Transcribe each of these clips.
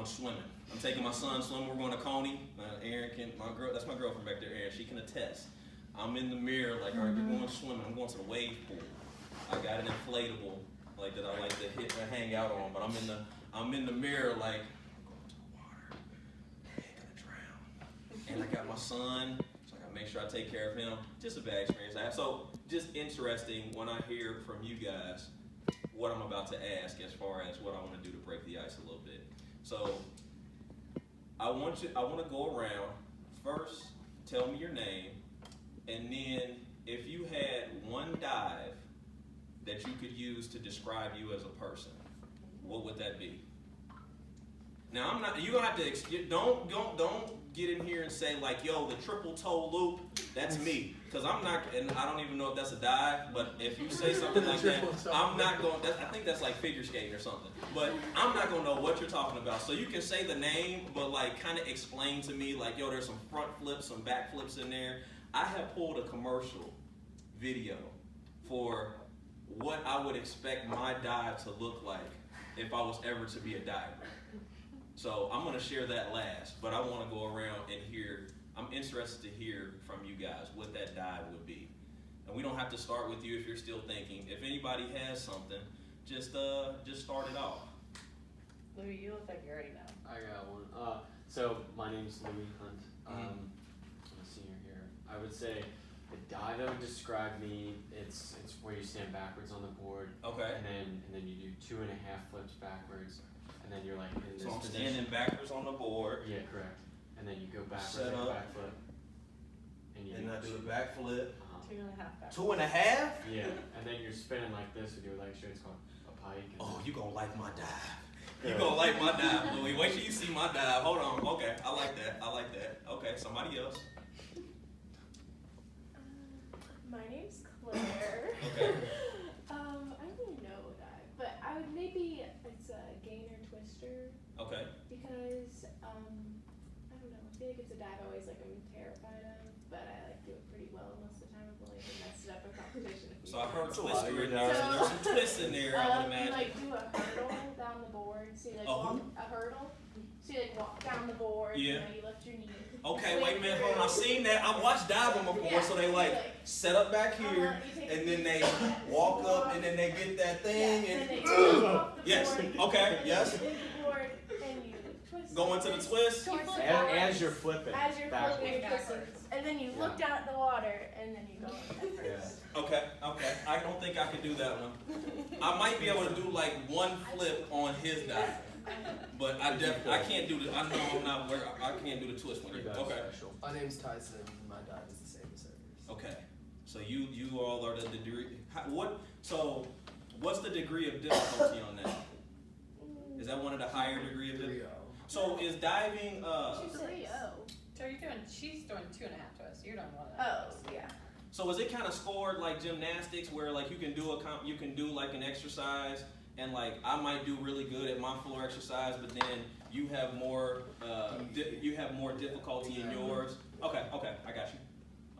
swimming. I'm taking my son swimming. We're going to Coney. Erin can, that's my girlfriend back there, Erin. She can attest. I'm in the mirror, like, all right, we're going swimming. I'm going to the wave pool. I got an inflatable, like, that I like to hang out on. But I'm in the mirror, like, I'm going to the water. I ain't gonna drown. And I got my son, so I gotta make sure I take care of him. Just a bad experience I have. So just interesting when I hear from you guys what I'm about to ask as far as what I want to do to break the ice a little bit. So I want to go around. First, tell me your name, and then if you had one dive that you could use to describe you as a person, what would that be? Now I'm not. You're gonna have to. Don't get in here and say like, "Yo, the triple toe loop." That's me, because I'm not, and I don't even know if that's a dive. But if you say something like that, I'm not going. I think that's like figure skating or something. But I'm not gonna know what you're talking about. So you can say the name, but like kind of explain to me like, "Yo, there's some front flips, some back flips in there." I have pulled a commercial video for what I would expect my dive to look like if I was ever to be a diver. So I'm going to share that last, but I want to go around and hear, I'm interested to hear from you guys what that dive would be. And we don't have to start with you if you're still thinking. If anybody has something, just start it off. Louis, you look like you already know. I got one. So my name's Louis Hunt. I'm a senior here. I would say the dive that would describe me, it's where you stand backwards on the board. Okay. And then you do 2.5 flips backwards. And then you're like in this So I'm position. standing backwards on the board. Yeah, correct. And then you go backwards Set and up. back flip. And I do a back flip. 2.5 back. 2.5? Yeah. And then you're spinning like this with your legs straight. It's called a pike. Oh, you gonna like my dive. You gonna like my dive, Louis. Wait till you see my dive. Hold on. Okay, I like that. Okay, somebody else. My name's Claire. Okay. I don't really know what dive, but I would maybe it's a gainer twister Okay. because I don't know. I feel like it's a dive I always like I'm terrified of, but I like do it pretty well most of the time. I've only been messed up in competition. So I heard That's a lot of twister your in there. So dives. there's some twists in there, I would You imagine. like do a hurdle down the board. So you like A who? walk a hurdle. So you like walk down the board. Yeah. You lift your knee. Okay, swing wait a minute, hold on. I've through. seen that. I've watched diving before, Yeah, so they like set up back here, you take and a then they deep breath, walk you up, and then they get that thing, yeah, and then they jump off the yes, board, okay, and then yes. you hit the board, and you twist Go into the twist. You flip As backwards. you're flipping. As you're backwards. flipping backwards. And then you look down at the water, and then you go in head first. Okay. I don't think I could do that one. I might be able to do like one flip on his dive, but I can't do the. I know I'm not where I can't do the twist one. Okay. My name's Tyson. My dive is the same as hers. Okay. So you all are the degree. What's the degree of difficulty on that? Is that one of the higher degree of difficulty? 3-0. So is diving? She's 3-0. So she's doing 2.5 twists. You're doing 1.5. Oh, yeah. So is it kind of scored like gymnastics, where like you can do like an exercise, and like I might do really good at my floor exercise, but then you have more difficulty in yours. Okay, I got you.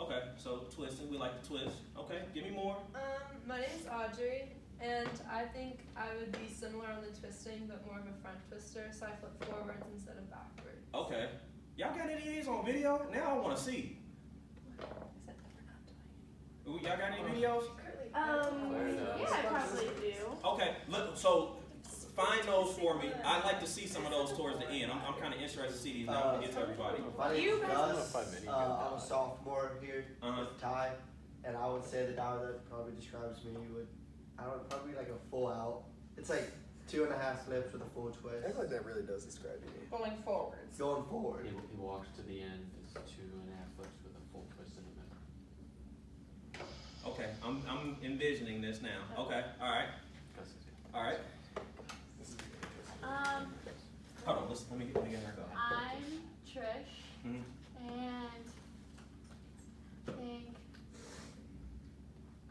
Okay, so twisting, we like to twist. Okay, give me more. My name's Audrey, and I think I would be similar on the twisting, but more of a front twister, so I flip forwards instead of backwards. Okay, y'all got any of these on video? Now I want to see. Ooh, y'all got any videos? Yeah, I probably do. Okay, look, so find those for me. I'd like to see some of those towards the end. I'm kind of interested to see these now when we get to everybody. My You name's guys- Gus. I'm a sophomore here with Ty, and I would say the dive that probably describes me probably like a full out. It's like 2.5 flips with a full twist. I feel like that really does describe you. Going forwards. Going forward. He walks to the end. It's 2.5 flips with a full twist in the middle. Okay, I'm envisioning this now. Okay, all right. Hold on, let me get her go. I'm Trish, Mhm. and I think,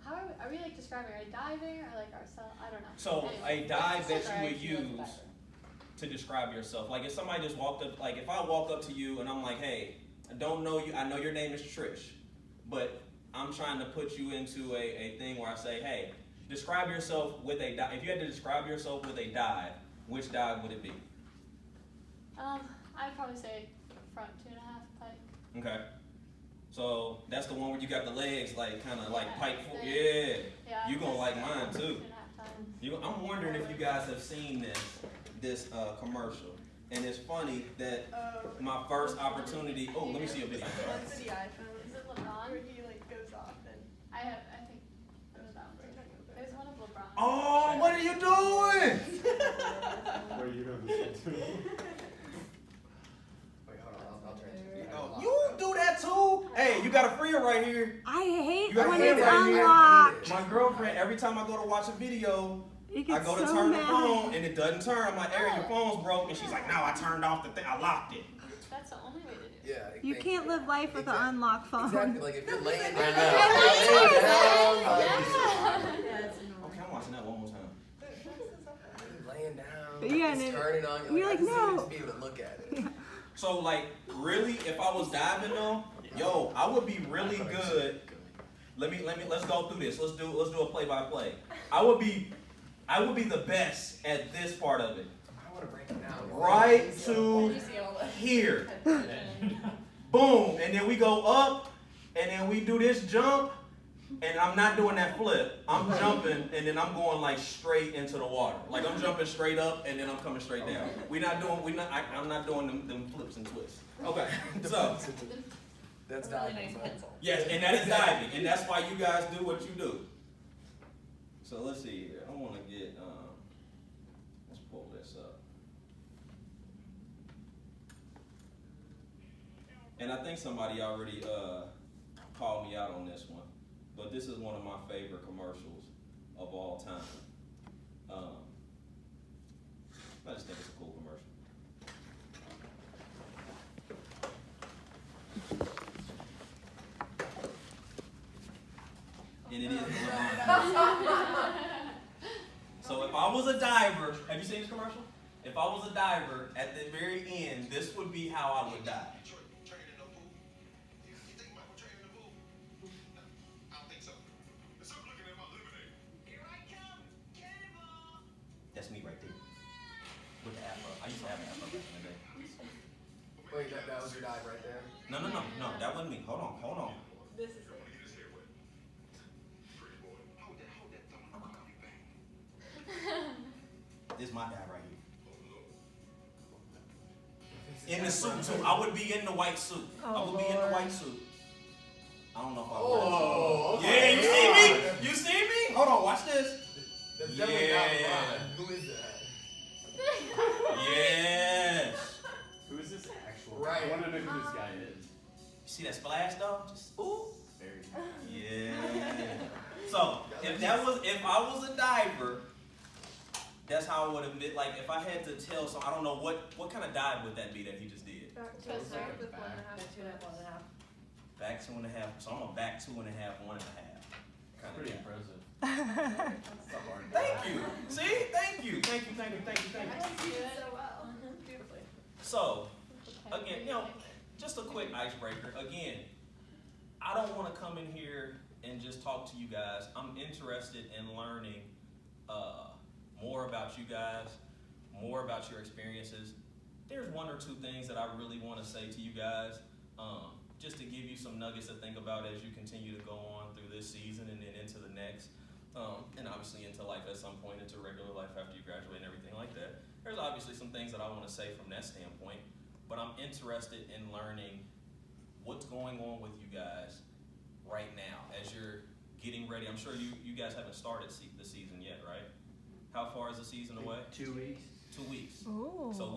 how are we like describing, are we diving or like ourselves? I don't know. So Anyway, a dive that you Describe would you as a use diver. to describe yourself. Like if somebody just walked up, like if I walk up to you and I'm like, hey, I don't know you, I know your name is Trish, but I'm trying to put you into a thing where I say, hey, describe yourself with a dive. If you had to describe yourself with a dive, which dive would it be? I'd probably say front 2.5 type. Okay. So that's the one where you got the legs like kind of like Yeah, pipe forward. same. Yeah. Yeah. You gonna like mine too. 2.5 times. I'm wondering if you guys have seen this commercial. And it's funny that my first opportunity. Oh, let me see a video. One for the iPhone. Is it LeBron? Where he like goes off and. I think I know that one too. There's one of LeBron. Oh, what are you doing? Where are you going to listen to? Wait, hold on. I'll turn to you. Oh, you do that too? Hey, you got a friend right here. I hate You got when a it's friend right here. unlocked. My girlfriend, every time I go to watch a video, It I gets go to so turn mad. the phone and it doesn't turn. I'm like, Erin, your phone's broke. And she's like, no, I turned off the thing. I locked it. That's the only way to do it. Yeah. You thank can't live life with an unlocked phone. Exactly. Like if you're laying I down. know. Yeah, it's annoying. Okay, I'm watching that one more time. You're laying down. Yeah, it's and turning on. you're like, I just no. need to be able to look at it. So, like, really, if I was diving though, yo, I would be really good. Let's go through this. Let's do a play-by-play. I would be the best at this part of it. I want to break it down. Right to You see all the here. head Boom. And then we go up, and then we do this jump, and I'm not doing that flip. I'm jumping, and then I'm going like straight into the water. Like I'm jumping straight up, and then I'm coming straight down. I'm not doing them flips and twists. Okay. So, That's a really diving, nice but- pencil. yes, and that is diving, and that's why you guys do what you do. So let's see here. I want to get, let's pull this up. And I think somebody already called me out on this one, but this is one of my favorite commercials of all time. I just think it's a cool commercial. And it is the LeBron. So if I was a diver, have you seen this commercial? If I was a diver, at the very end, this would be how I would dive. That's me right there. With the afro. I used to have an afro back in the day. Wait, that was your dive right there? No, that wasn't me. Hold on. This is it. This is my dive right here. In the suit too. I would be in the white suit. I would be in the white suit. I don't know if I would. Oh, Yeah, you see me? You see me? Hold on, watch this. That's definitely not Yeah. LeBron. Who is that? Yes. Who is this actual? Right. I want to know who this guy is. You see that splash though? Just ooh. Very. Yeah. So if I was a diver, that's how I would have been. Like if I had to tell some, I don't know what kind of dive would that be that he just did. Back to Twister. back with 1.5. Back 2.5. So I'm a back 2.5, 1.5. Kind of Pretty guy. impressive. Thank you. See? Thank you. I see it so well. Beautifully. So again, just a quick icebreaker. Again, I don't want to come in here and just talk to you guys. I'm interested in learning more about you guys, more about your experiences. There's one or two things that I really want to say to you guys, just to give you some nuggets to think about as you continue to go on through this season and then into the next, and obviously into life at some point, into regular life after you graduate and everything like that. There's obviously some things that I want to say from that standpoint, but I'm interested in learning what's going on with you guys right now as you're getting ready. I'm sure you guys haven't started the season yet, right? How far is the season away? 2 weeks. 2 weeks. Ooh. So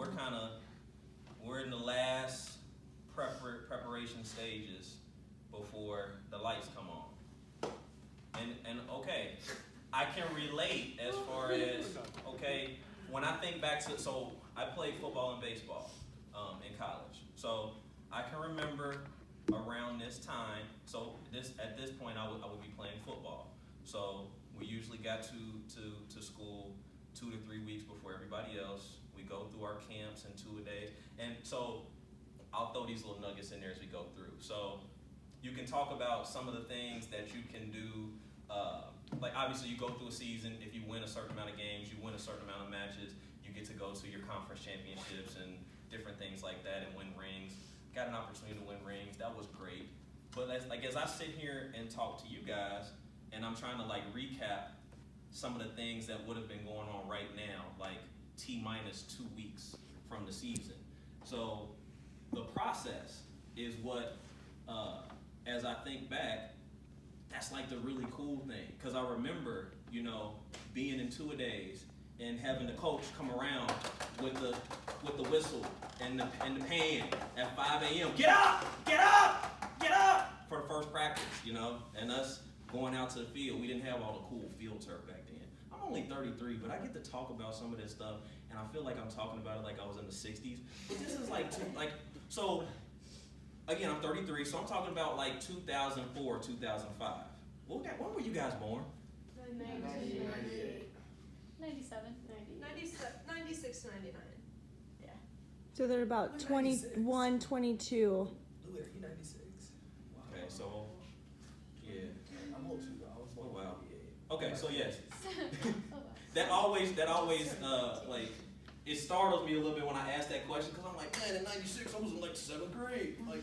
we're in the last preparation stages before the lights come on. And okay, I can relate as far as, okay, when I think back to, so I played football and baseball in college. So I can remember around this time, so at this point I would be playing football. So we usually got to school 2 to 3 weeks before everybody else. We go through our camps and 2 a day. And so I'll throw these little nuggets in there as we go through. So you can talk about some of the things that you can do. Like obviously you go through a season, if you win a certain amount of games, you win a certain amount of matches, you get to go to your conference championships and different things like that and win rings. Got an opportunity to win rings. That was great. But as I sit here and talk to you guys, and I'm trying to like recap some of the things that would have been going on right now, like T-minus 2 weeks from the season. So the process is what, as I think back, that's like the really cool thing. Because I remember, you know, being in two-a-days and having the coach come around with the whistle and the pan at 5 a.m. Get up! Get up! Get up! For the first practice, you know, and us going out to the field. We didn't have all the cool field turf back then. I'm only 33, but I get to talk about some of this stuff, and I feel like I'm talking about it like I was in the 60s. But this is so, again, I'm 33, so I'm talking about like 2004, 2005. When were you guys born? 1998. 97. 96, 99. So they're about 21, 22. Louis, are you 96? Wow. Okay, so, yeah. I'm old too, though. I was born Oh, wow. in 88. Okay, so yes. Oh, wow. That always, like, it startles me a little bit when I ask that question, because I'm like, man, in 96, I was in like 7th grade. Like,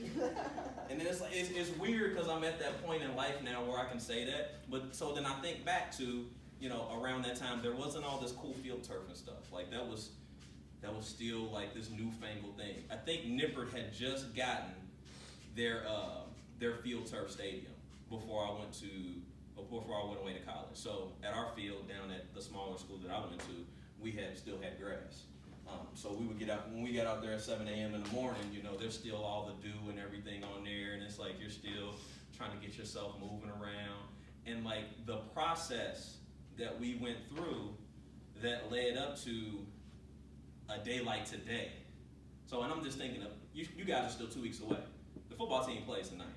and then it's like, it's weird because I'm at that point in life now where I can say that. But so then I think back to, you know, around that time, there wasn't all this cool field turf and stuff. Like, that was still like this newfangled thing. I think Nippert had just gotten their field turf stadium before I went away to college. So at our field down at the smaller school that I went to, we still had grass. So we would get out, when we got out there at 7 a.m. in the morning, you know, there's still all the dew and everything on there, and it's like you're still trying to get yourself moving around. And like the process that we went through that led up to a day like today. So, and I'm just thinking of, you guys are still 2 weeks away. The football team plays tonight.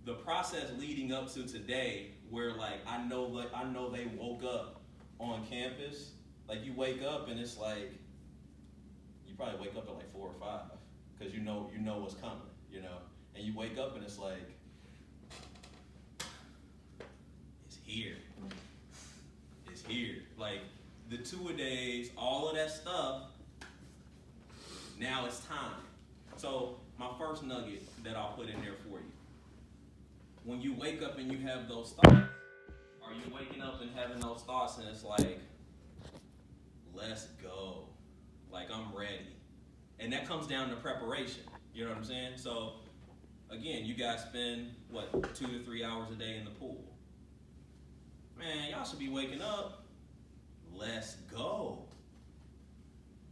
The process leading up to today, where like I know they woke up on campus. Like you wake up and it's like, you probably wake up at like 4 or 5 because you know what's coming, you know. And you wake up and it's like, it's here. It's here. Like the two-a-days, all of that stuff. Now it's time. So my first nugget that I'll put in there for you. When you wake up and you have those thoughts, are you waking up and having those thoughts and it's like, let's go. Like I'm ready. And that comes down to preparation. You know what I'm saying? So again, you guys spend 2 to 3 hours a day in the pool. Man, y'all should be waking up. Let's go.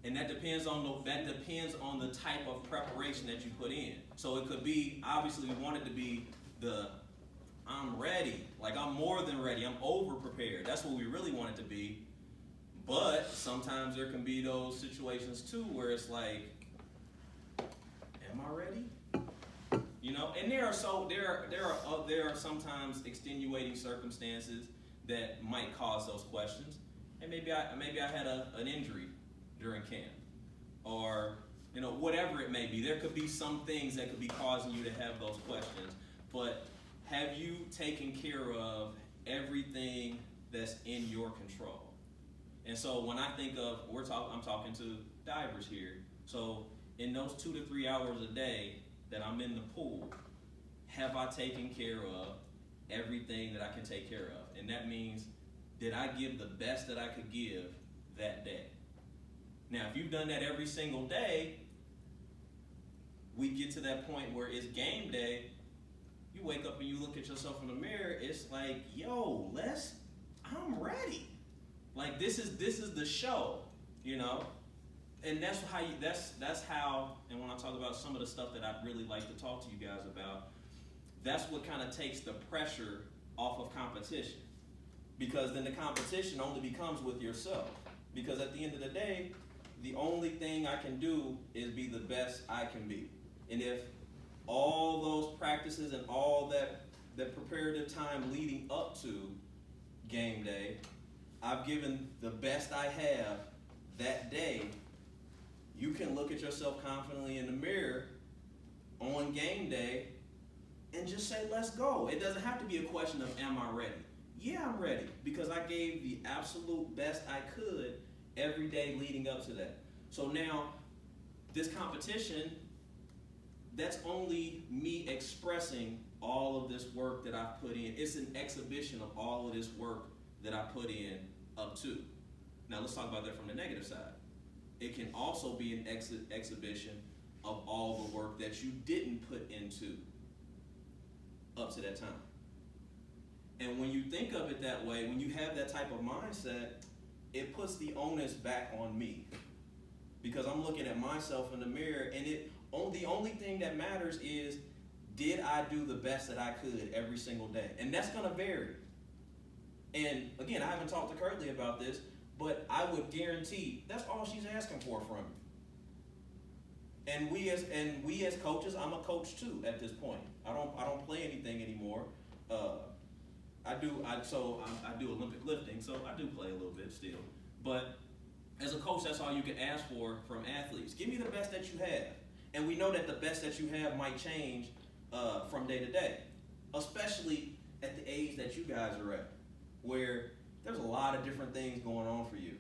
And that depends on the type of preparation that you put in. So it could be, obviously we want it to be I'm ready. Like I'm more than ready. I'm over prepared. That's what we really want it to be. But sometimes there can be those situations too where it's like, am I ready? You know, and there are sometimes extenuating circumstances that might cause those questions. And maybe I had an injury during camp, or you know, whatever it may be. There could be some things that could be causing you to have those questions. But have you taken care of everything that's in your control? And so when I think of, I'm talking to divers here. So in those 2 to 3 hours a day that I'm in the pool, have I taken care of everything that I can take care of? And that means, did I give the best that I could give that day? Now, if you've done that every single day, we get to that point where it's game day. You wake up and you look at yourself in the mirror. It's like, yo, I'm ready. Like this is the show, you know. And that's how. And when I talk about some of the stuff that I'd really like to talk to you guys about, that's what kind of takes the pressure off of competition. Because then the competition only becomes with yourself. Because at the end of the day, the only thing I can do is be the best I can be. And if all those practices and all that preparative time leading up to game day, I've given the best I have that day, you can look at yourself confidently in the mirror on game day and just say, let's go. It doesn't have to be a question of, am I ready? Yeah, I'm ready, because I gave the absolute best I could every day leading up to that. So now, this competition, that's only me expressing all of this work that I've put in. It's an exhibition of all of this work that I put in up to. Now let's talk about that from the negative side. It can also be an exhibition of all the work that you didn't put into up to that time. And when you think of it that way, when you have that type of mindset, it puts the onus back on me. Because I'm looking at myself in the mirror, and the only thing that matters is, did I do the best that I could every single day? And that's gonna vary. And again, I haven't talked to Curtly about this, but I would guarantee that's all she's asking for from me. And we as coaches, I'm a coach too at this point. I don't play anything anymore. I do Olympic lifting, so I do play a little bit still. But as a coach, that's all you can ask for from athletes. Give me the best that you have. And we know that the best that you have might change from day to day, especially at the age that you guys are at, where there's a lot of different things going on for you.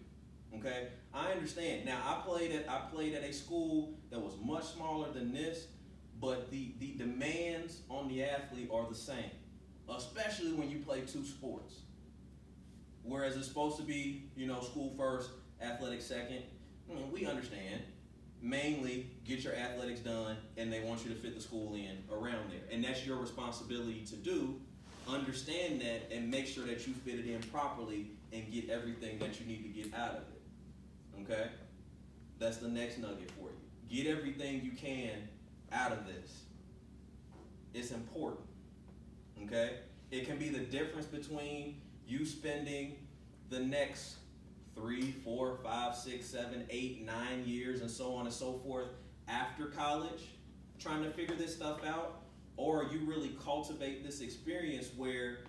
Okay, I understand. Now, I played at a school that was much smaller than this, but the demands on the athlete are the same, especially when you play two sports. Whereas it's supposed to be, school first, athletics second. We understand. Mainly, get your athletics done, and they want you to fit the school in around there. And that's your responsibility to do. Understand that and make sure that you fit it in properly and get everything that you need to get out of it. Okay? That's the next nugget for you. Get everything you can out of this. It's important. Okay? It can be the difference between you spending the next 3, 4, 5, 6, 7, 8, 9 years and so on and so forth after college trying to figure this stuff out, or you really cultivate this experience where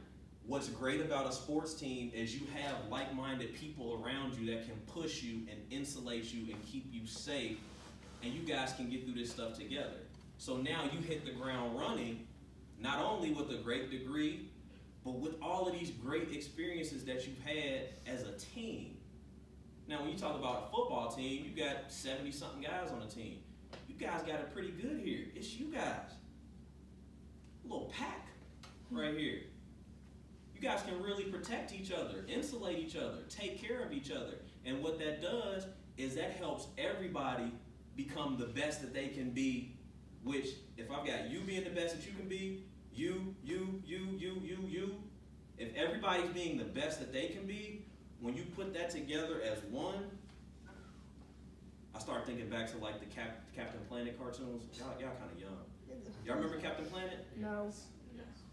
what's great about a sports team is you have like-minded people around you that can push you and insulate you and keep you safe, and you guys can get through this stuff together. So now you hit the ground running, not only with a great degree, but with all of these great experiences that you've had as a team. Now, when you talk about a football team, you got 70-something guys on the team. You guys got it pretty good here. It's you guys. A little pack right here. You guys can really protect each other, insulate each other, take care of each other. And what that does is that helps everybody become the best that they can be, which if I've got you being the best that you can be, you, if everybody's being the best that they can be, when you put that together as one, I start thinking back to like the Captain Planet cartoons. Y'all kind of young. Y'all remember Captain Planet? No.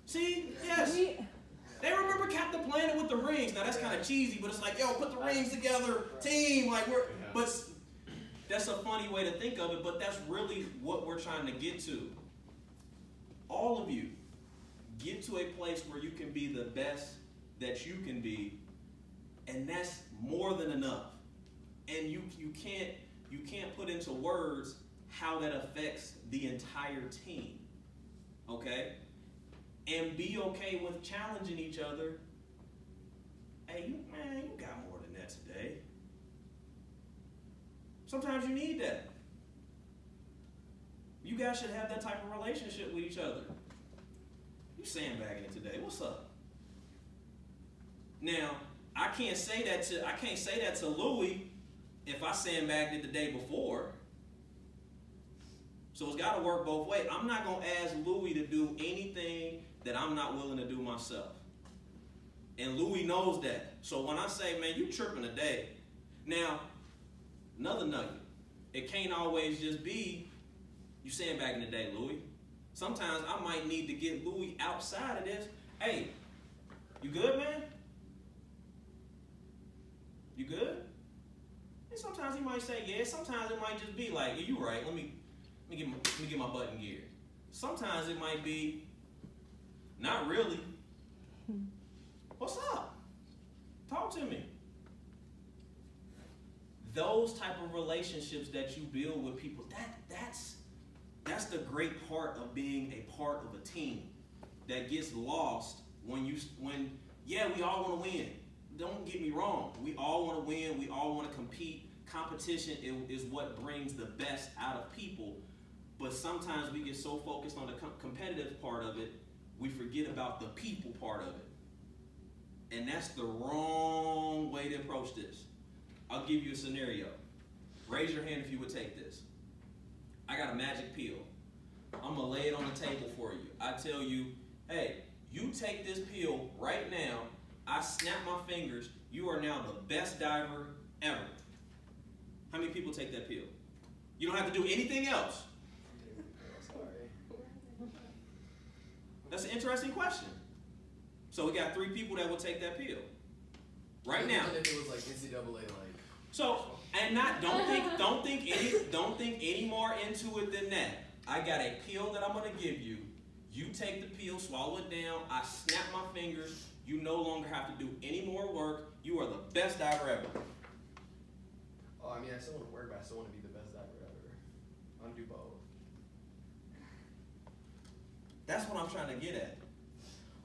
See? Yes. They remember Captain Planet with the rings. Now that's kind of cheesy, but it's like, yo, put the rings together, team. But that's a funny way to think of it, but that's really what we're trying to get to. All of you, get to a place where you can be the best that you can be, and that's more than enough. And you can't put into words how that affects the entire team. Okay? And be okay with challenging each other. Hey, you got more than that today. Sometimes you need that. You guys should have that type of relationship with each other. You sandbagging it today. What's up? Now, I can't say that to Louis if I sandbagged it the day before. So it's got to work both ways. I'm not going to ask Louis to do anything that I'm not willing to do myself. And Louis knows that. So when I say, man, you tripping today. Now, another nugget. It can't always just be you sandbagging today, Louis. Sometimes I might need to get Louis outside of this. Hey, you good, man? You good? And sometimes he might say yes. Sometimes it might just be like, yeah, you right. Let me get my butt in gear. Sometimes it might be, not really. What's up? Talk to me. Those type of relationships that you build with people, that's the great part of being a part of a team that gets lost when we all want to win. Don't get me wrong. We all want to win. We all want to compete. competition is what brings the best out of people, but sometimes we get so focused on the competitive part of it, we forget about the people part of it. And that's the wrong way to approach this. I'll give you a scenario. Raise your hand if you would take this. I got a magic pill. I'm gonna lay it on the table for you. I tell you, hey, you take this pill right now. I snap my fingers. You are now the best diver ever. How many people take that pill? You don't have to do anything else. That's an interesting question. So we got 3 people that will take that pill. Right now. If it was like NCAA, like. So, and don't think any more into it than that. I got a pill that I'm gonna give you. You take the pill, swallow it down. I snap my fingers. You no longer have to do any more work. You are the best diver ever. Oh, I mean, I still want to work, but I still want to be the best diver ever. I want to do both. That's what I'm trying to get at.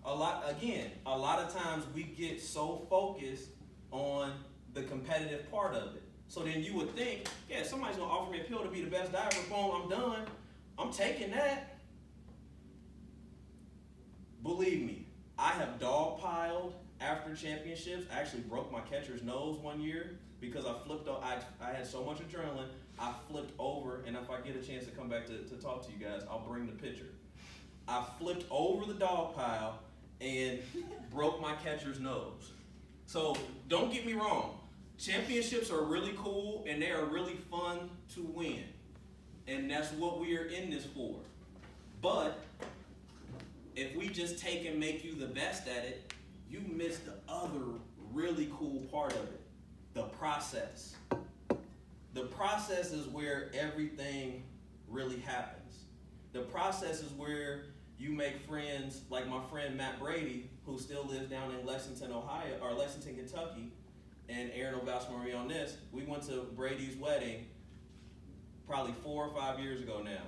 A lot of times we get so focused on the competitive part of it. So then you would think, yeah, somebody's gonna offer me a pill to be the best diver, boom, I'm done. I'm taking that. Believe me, I have dogpiled after championships. I actually broke my catcher's nose one year because I flipped. I had so much adrenaline, I flipped over, and if I get a chance to come back to talk to you guys, I'll bring the picture. I flipped over the dog pile and broke my catcher's nose. So don't get me wrong, championships are really cool and they are really fun to win. And that's what we are in this for. But if we just take and make you the best at it, you miss the other really cool part of it, the process. The process is where everything really happens. The process is where you make friends, like my friend Matt Brady, who still lives down in Lexington, Ohio, or Lexington, Kentucky, and Aaron will vouch for me on this. We went to Brady's wedding probably 4 or 5 years ago now.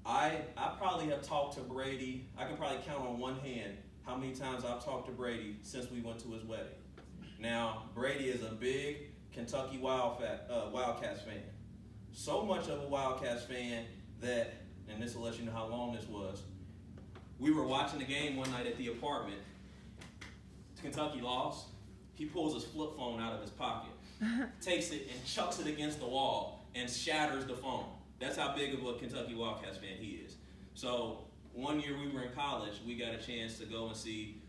I probably have talked to Brady, I can probably count on one hand how many times I've talked to Brady since we went to his wedding. Now, Brady is a big Kentucky Wildcats fan. So much of a Wildcats fan that, and this will let you know how long this was, we were watching the game one night at the apartment. Kentucky lost. He pulls his flip phone out of his pocket, takes it and chucks it against the wall and shatters the phone. That's how big of a Kentucky Wildcats fan he is. So one year we were in college, we got a chance to go and see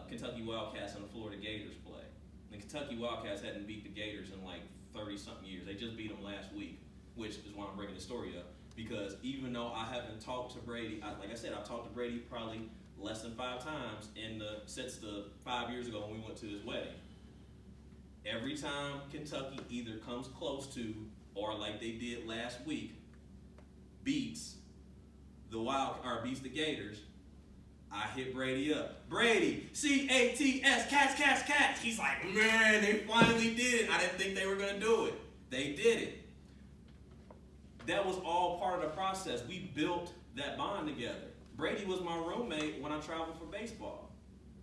Kentucky Wildcats and the Florida Gators play. The Kentucky Wildcats hadn't beat the Gators in like 30-something years. They just beat them last week, which is why I'm bringing the story up. Because even though I haven't talked to Brady, like I said, I've talked to Brady probably less than 5 times since the 5 years ago when we went to his wedding. Every time Kentucky either comes close to, or like they did last week, beats the Gators, I hit Brady up. Brady, C-A-T-S, cats. He's like, man, they finally did it. I didn't think they were gonna do it. They did it. That was all part of the process. We built that bond together. Brady was my roommate when I traveled for baseball.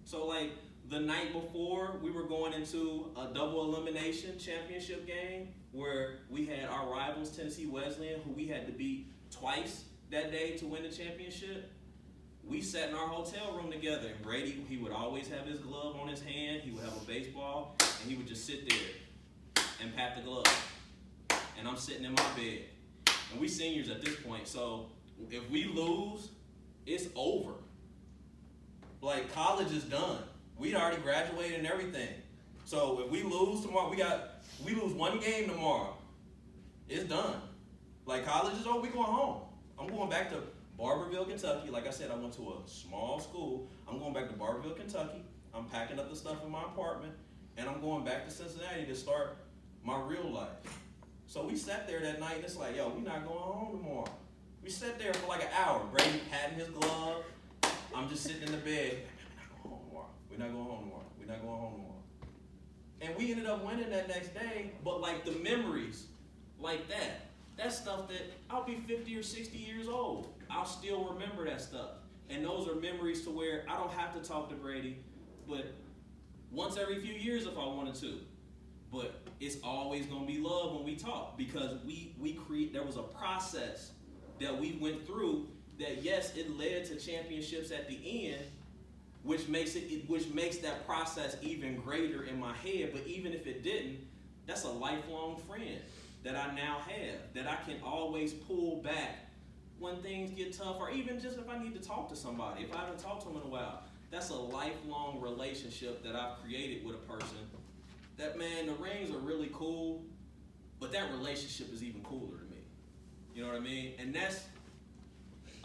So like the night before, we were going into a double elimination championship game where we had our rivals, Tennessee Wesleyan, who we had to beat twice that day to win the championship. We sat in our hotel room together, and Brady, he would always have his glove on his hand, he would have a baseball, and he would just sit there and pat the glove. And I'm sitting in my bed. And we seniors at this point, so if we lose, it's over. Like, college is done. We'd already graduated and everything. So if we lose tomorrow, we lose one game tomorrow, it's done. Like, college is over, we going home. I'm going back to Barberville, Kentucky. Like I said, I went to a small school. I'm going back to Barberville, Kentucky. I'm packing up the stuff in my apartment, and I'm going back to Cincinnati to start my real life. So we sat there that night, and it's like, yo, we're not going home tomorrow. We sat there for like an hour. Brady patting his glove. I'm just sitting in the bed. We're not going home tomorrow. We're not going home tomorrow. And we ended up winning that next day, but like the memories like that's stuff that I'll be 50 or 60 years old. I'll still remember that stuff. And those are memories to where I don't have to talk to Brady, but once every few years if I wanted to. but it's always gonna be love when we talk, because there was a process that we went through that, yes, it led to championships at the end, which makes that process even greater in my head. But even if it didn't, that's a lifelong friend that I now have, that I can always pull back when things get tough, or even just if I need to talk to somebody, if I haven't talked to them in a while. That's a lifelong relationship that I've created with a person. That, man, the rings are really cool, but that relationship is even cooler to me. You know what I mean? And that's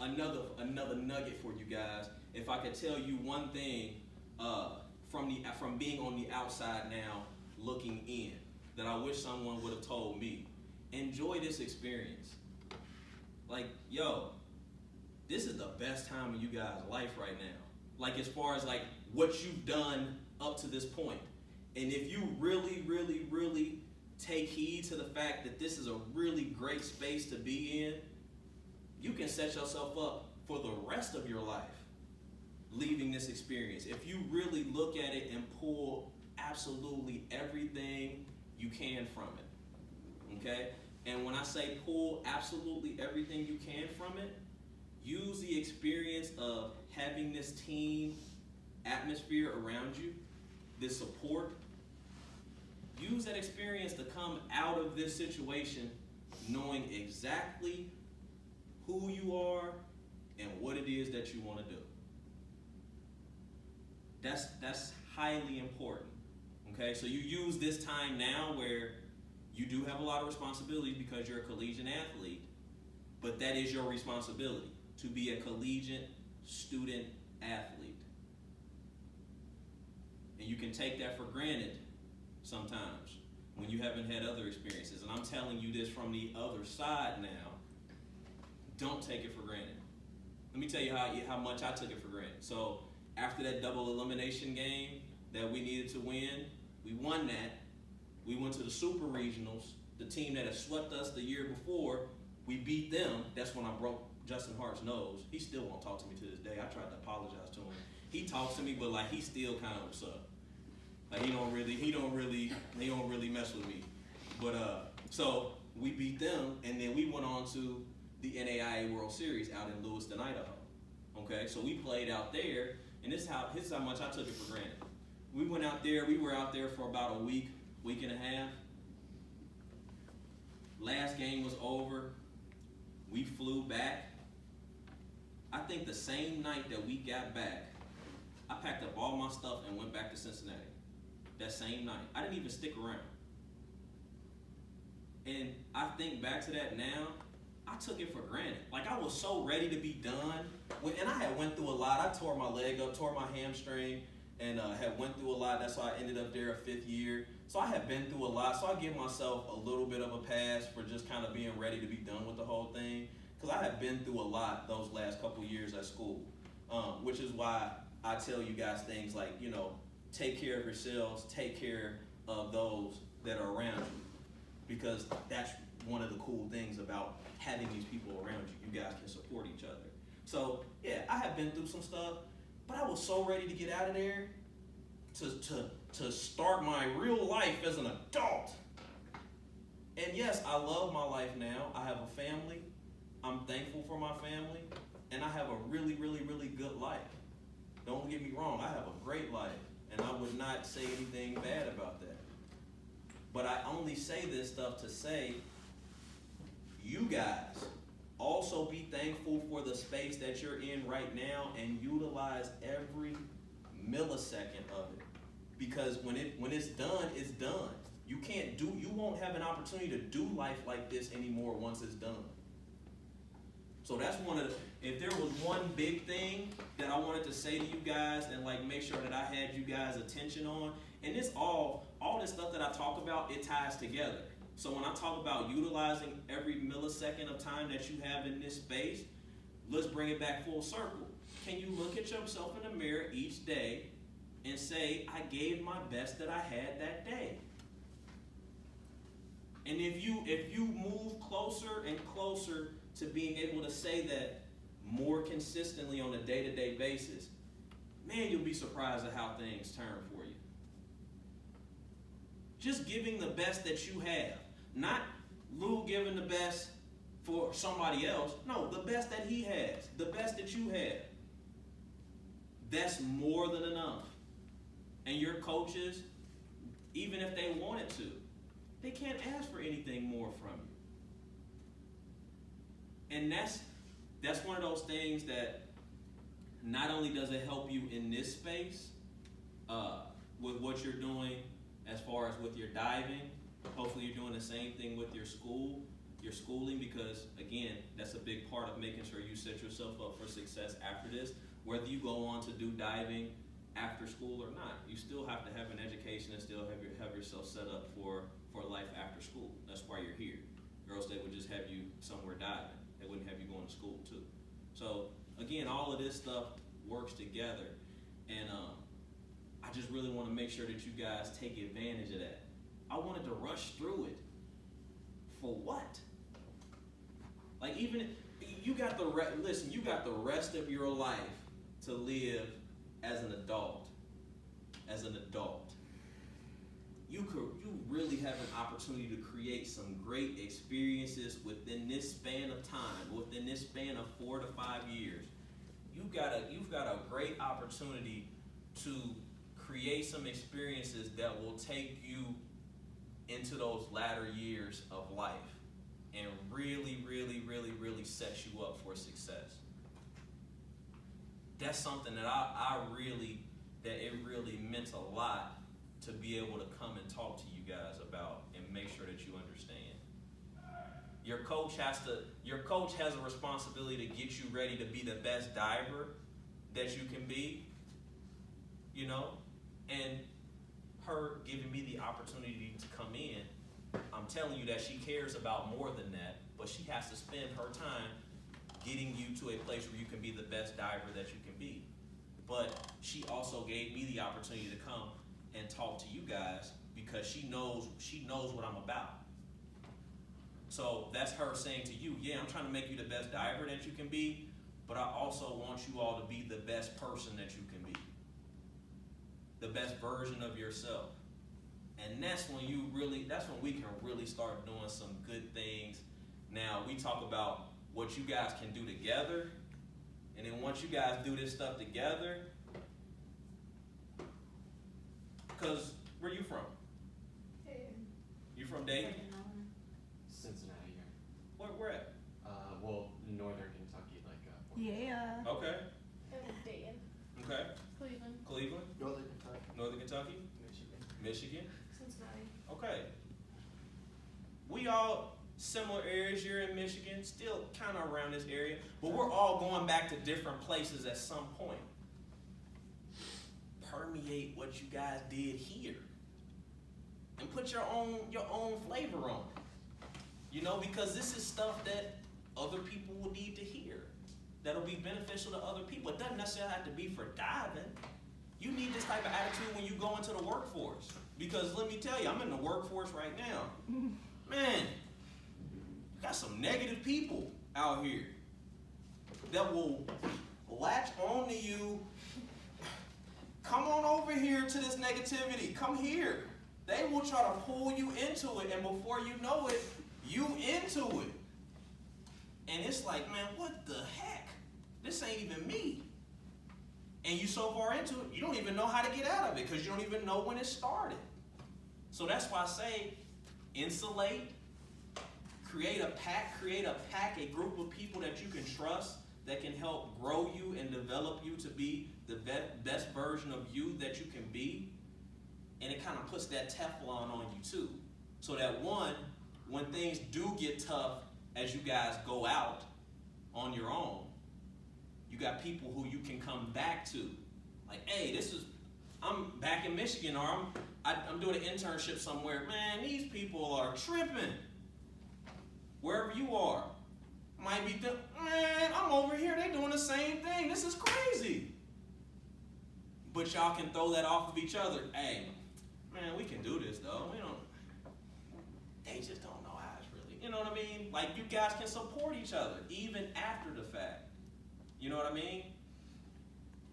another nugget for you guys. If I could tell you one thing from being on the outside now, looking in, that I wish someone would have told me: enjoy this experience. Like, yo, this is the best time in you guys' life right now. Like, as far as like what you've done up to this point. And if you really, really, really take heed to the fact that this is a really great space to be in, you can set yourself up for the rest of your life leaving this experience. If you really look at it and pull absolutely everything you can from it, okay? And when I say pull absolutely everything you can from it, use the experience of having this team atmosphere around you, this support. Use that experience to come out of this situation knowing exactly who you are and what it is that you want to do. That's highly important. Okay, so you use this time now where you do have a lot of responsibilities because you're a collegiate athlete, but that is your responsibility, to be a collegiate student athlete. And you can take that for granted sometimes when you haven't had other experiences. And I'm telling you this from the other side now. Don't take it for granted. Let me tell you how much I took it for granted. So after that double elimination game that we needed to win, we won that. We went to the Super Regionals, the team that had swept us the year before. We beat them. That's when I broke Justin Hart's nose. He still won't talk to me to this day. I tried to apologize to him. He talks to me, but like he still kind of what's up. Like he don't really mess with me. But so we beat them, and then we went on to the NAIA World Series out in Lewiston, Idaho. Okay, so we played out there, and this is how much I took it for granted. We went out there. We were out there for about a week and a half. Last game was over. We flew back. I think the same night that we got back, I packed up all my stuff and went back to Cincinnati. That same night. I didn't even stick around. And I think back to that now, I took it for granted. Like, I was so ready to be done. And I had went through a lot. I tore my leg up, tore my hamstring, and had went through a lot. That's why I ended up there a 5th year. So I had been through a lot. So I give myself a little bit of a pass for just kind of being ready to be done with the whole thing. Because I had been through a lot those last couple years at school. Which is why I tell you guys things like, you know, take care of yourselves, take care of those that are around you. Because that's one of the cool things about having these people around you. You guys can support each other. So, yeah, I have been through some stuff, but I was so ready to get out of there to start my real life as an adult. And yes, I love my life now. I have a family. I'm thankful for my family. And I have a really, really, really good life. Don't get me wrong, I have a great life. And I would not say anything bad about that. But I only say this stuff to say, you guys also be thankful for the space that you're in right now and utilize every millisecond of it. Because when it's done, it's done. You won't have an opportunity to do life like this anymore once it's done. So that's if there was one big thing that I wanted to say to you guys and like make sure that I had you guys' attention on, and this all this stuff that I talk about, it ties together. So when I talk about utilizing every millisecond of time that you have in this space, let's bring it back full circle. Can you look at yourself in the mirror each day and say, I gave my best that I had that day? And if you move closer and closer to being able to say that more consistently on a day-to-day basis, man, you'll be surprised at how things turn for you. Just giving the best that you have. Not Lou giving the best for somebody else. No, the best that he has. The best that you have. That's more than enough. And your coaches, even if they wanted to, they can't ask for anything more from you. And that's one of those things that not only does it help you in this space, with what you're doing as far as with your diving, hopefully you're doing the same thing with your schooling, because again, that's a big part of making sure you set yourself up for success after this. Whether you go on to do diving after school or not, you still have to have an education and still have yourself set up for life after school. That's why you're here. Girls, they would just have you somewhere diving. They wouldn't have you going to school too. So again, all of this stuff works together, and I just really want to make sure that you guys take advantage of that. I wanted to rush through it. For what? Like, even you got the you got the rest of your life to live as an adult. As an adult, you really have an opportunity to create some great experiences within this span of time, within this span of 4 to 5 years. You've got a great opportunity to create some experiences that will take you into those latter years of life and really, really, really, really set you up for success. That's something that it really meant a lot to be able to come and talk to you guys about and make sure that you understand. Your coach has a responsibility to get you ready to be the best diver that you can be, you know, and her giving me the opportunity to come in, I'm telling you that she cares about more than that, but she has to spend her time getting you to a place where you can be the best diver that you can be. But she also gave me the opportunity to come and talk to you guys because she knows what I'm about. So that's her saying to you, yeah, I'm trying to make you the best diver that you can be, but I also want you all to be the best person that you can be. The best version of yourself. And that's when we can really start doing some good things. Now, we talk about what you guys can do together, and then once you guys do this stuff together, because where you from? Dayton. You from Dayton? Cincinnati here. Where at? Well, northern Kentucky, like. Yeah. Okay. Dayton. Okay. Cleveland. Cleveland? Northern Kentucky. Northern Kentucky? Michigan. Michigan? Cincinnati. Okay. We all similar areas. You're in Michigan, still kind of around this area, but we're all going back to different places at some point. Permeate what you guys did here and put your own flavor on it. You know, because this is stuff that other people will need to hear. That'll be beneficial to other people. It doesn't necessarily have to be for diving. You need this type of attitude when you go into the workforce. Because let me tell you, I'm in the workforce right now. Man, got some negative people out here that will latch on to you. Come on over here to this negativity. Come here. They will try to pull you into it, and before you know it, you into it. And it's like, man, what the heck? This ain't even me. And you so far into it, you don't even know how to get out of it because you don't even know when it started. So that's why I say insulate, create a pack, a group of people that you can trust that can help grow you and develop you to be the best version of you that you can be. And it kind of puts that Teflon on you too. So that when things do get tough as you guys go out on your own, you got people who you can come back to. Like, hey, I'm back in Michigan, or I'm doing an internship somewhere. Man, these people are tripping. Wherever you are, might be man, I'm over here, they doing the same thing. This is crazy. But y'all can throw that off of each other. Hey, man, we can do this though. They just don't know how it's really, you know what I mean? Like, you guys can support each other even after the fact. You know what I mean?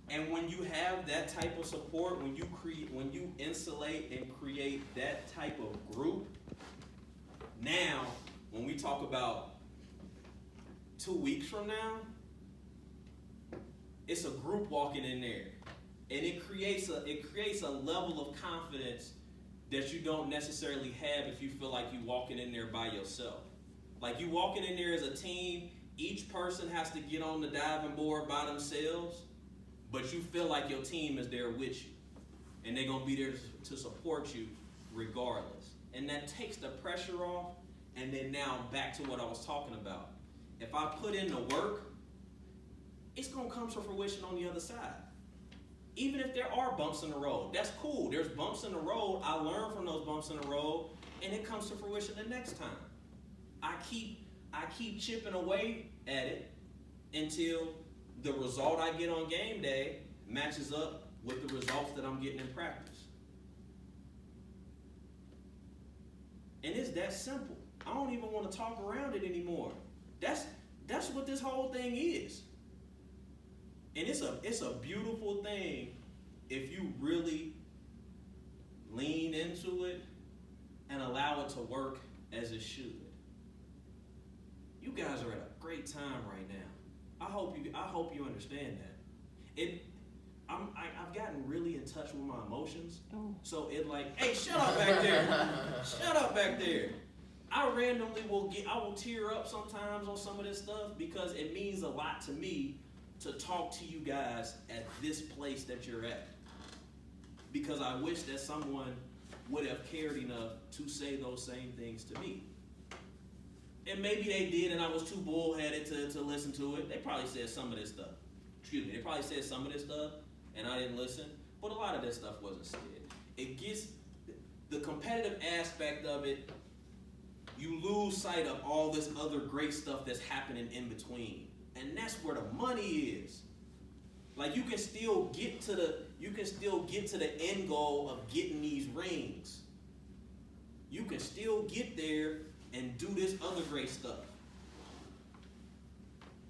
And when you have that type of support, when you insulate and create that type of group, now when we talk about 2 weeks from now, it's a group walking in there, and it creates a level of confidence that you don't necessarily have if you feel like you walking in there by yourself. Like you walking in there as a team, each person has to get on the diving board by themselves, but you feel like your team is there with you, and they're gonna be there to support you regardless. And that takes the pressure off. And then now back to what I was talking about. If I put in the work, it's gonna come to fruition on the other side. Even if there are bumps in the road, that's cool. There's bumps in the road. I learn from those bumps in the road, and it comes to fruition the next time. I keep chipping away at it until the result I get on game day matches up with the results that I'm getting in practice. And it's that simple. I don't even want to talk around it anymore. That's what this whole thing is. And it's a beautiful thing if you really lean into it and allow it to work as it should. You guys are at a great time right now. I hope you understand that. I've gotten really in touch with my emotions. Oh. So it like, hey, shut up back there. Shut up back there. I randomly will tear up sometimes on some of this stuff because it means a lot to me to talk to you guys at this place that you're at. Because I wish that someone would have cared enough to say those same things to me. And maybe they did and I was too bullheaded to listen to it. They probably said some of this stuff. They probably said some of this stuff and I didn't listen. But a lot of that stuff wasn't said. It gets, the competitive aspect of it, you lose sight of all this other great stuff that's happening in between. And that's where the money is. Like you can still get to the end goal of getting these rings. You can still get there and do this other great stuff.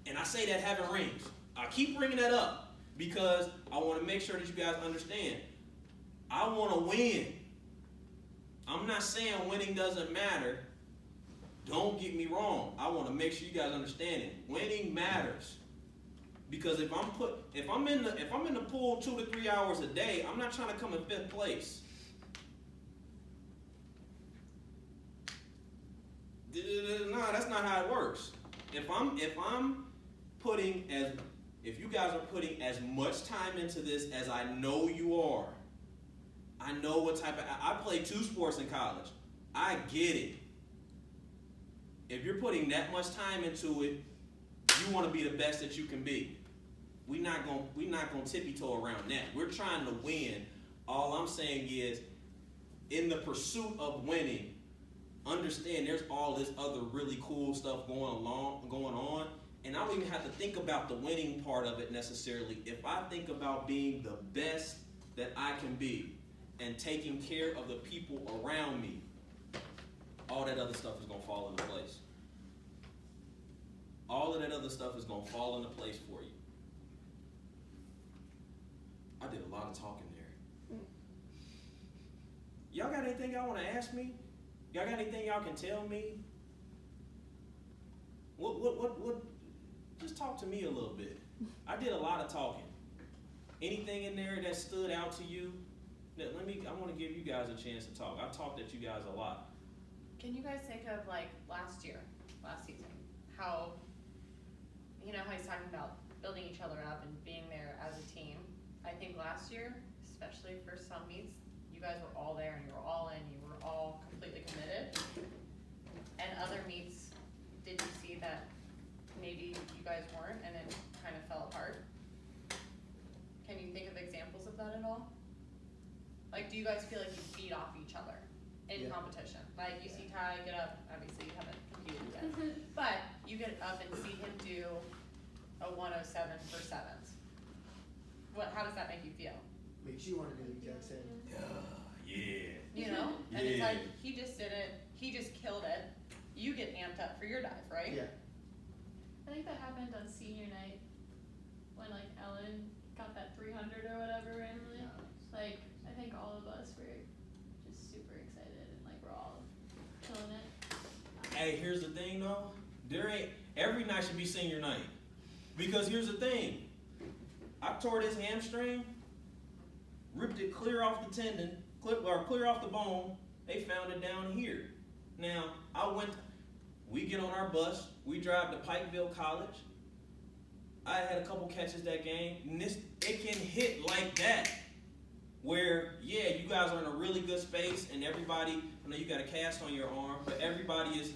And I say that having rings. I keep bringing that up because I want to make sure that you guys understand. I want to win. I'm not saying winning doesn't matter. Don't get me wrong. I want to make sure you guys understand it. Winning matters. Because if I'm in the pool 2 to 3 hours a day, I'm not trying to come in 5th place. No, that's not how it works. If you guys are putting as much time into this as I know you are, I know what type of, I played 2 sports in college. I get it. If you're putting that much time into it, you want to be the best that you can be. We're not gonna tippy-toe around that. We're trying to win. All I'm saying is, in the pursuit of winning, understand there's all this other really cool stuff going on, and I don't even have to think about the winning part of it necessarily. If I think about being the best that I can be and taking care of the people around me, all that other stuff is gonna fall into place. All of that other stuff is gonna fall into place for you. I did a lot of talking there. Y'all got anything y'all wanna ask me? Y'all got anything y'all can tell me? What? Just talk to me a little bit. I did a lot of talking. Anything in there that stood out to you? I want to give you guys a chance to talk. I've talked at you guys a lot. Can you guys think of like last season, how, you know how he's talking about building each other up and being there as a team. I think last year, especially for some meets, you guys were all there and you were all in, you were all completely committed. And other meets, did you see that maybe you guys weren't and it kind of fell apart? Can you think of examples of that at all? Like, do you guys feel like you feed off each other in competition? Like, you see Ty get up, obviously you haven't competed yet, but you get up and see him do a 107 for sevens. How does that make you feel? Makes you want to do the exact same. Yeah. You know? And it's like, he just did it, he just killed it. You get amped up for your dive, right? Yeah. I think that happened on senior night when like Ellen got that 300 or whatever randomly. Like, I think all of us were just super excited and like we're all killing it. Hey, here's the thing though. Every night should be senior night. Because here's the thing. I tore this hamstring, ripped it clear off the tendon, clear off the bone. They found it down here. Now, we get on our bus, we drive to Pikeville College. I had a couple catches that game, and it can hit like that. Where, yeah, you guys are in a really good space, and everybody, I know you got a cast on your arm, but everybody is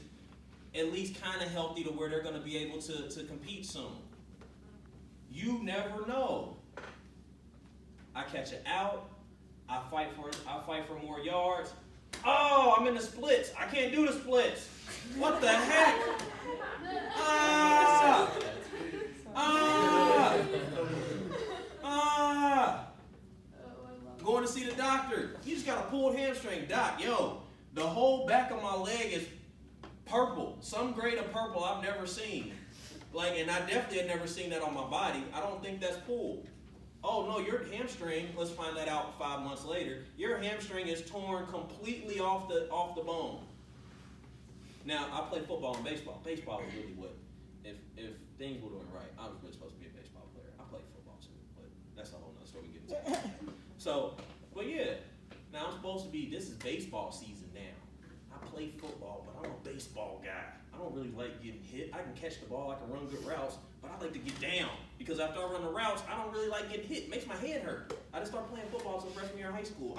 at least kind of healthy to where they're going to be able to compete soon. You never know. I catch it out. I fight for more yards. Oh, I'm in the splits. I can't do the splits. What the heck? Going to see the doctor. You just got a pulled hamstring. Doc, yo, the whole back of my leg is purple. Some grade of purple I've never seen. And I definitely had never seen that on my body. I don't think that's pulled. Oh no, your hamstring, let's find that out 5 months later. Your hamstring is torn completely off the bone. Now, I play football and baseball. Baseball is really what, if things were doing right, I was really supposed to be a baseball player. I played football too, but that's a whole nother story we get into. So, but yeah, now I'm supposed to be, this is baseball season now. I play football, but I'm a baseball guy. I don't really like getting hit. I can catch the ball, I can run good routes, but I like to get down. Because after I run the routes, I don't really like getting hit. It makes my head hurt. I just started playing football since freshman year in high school.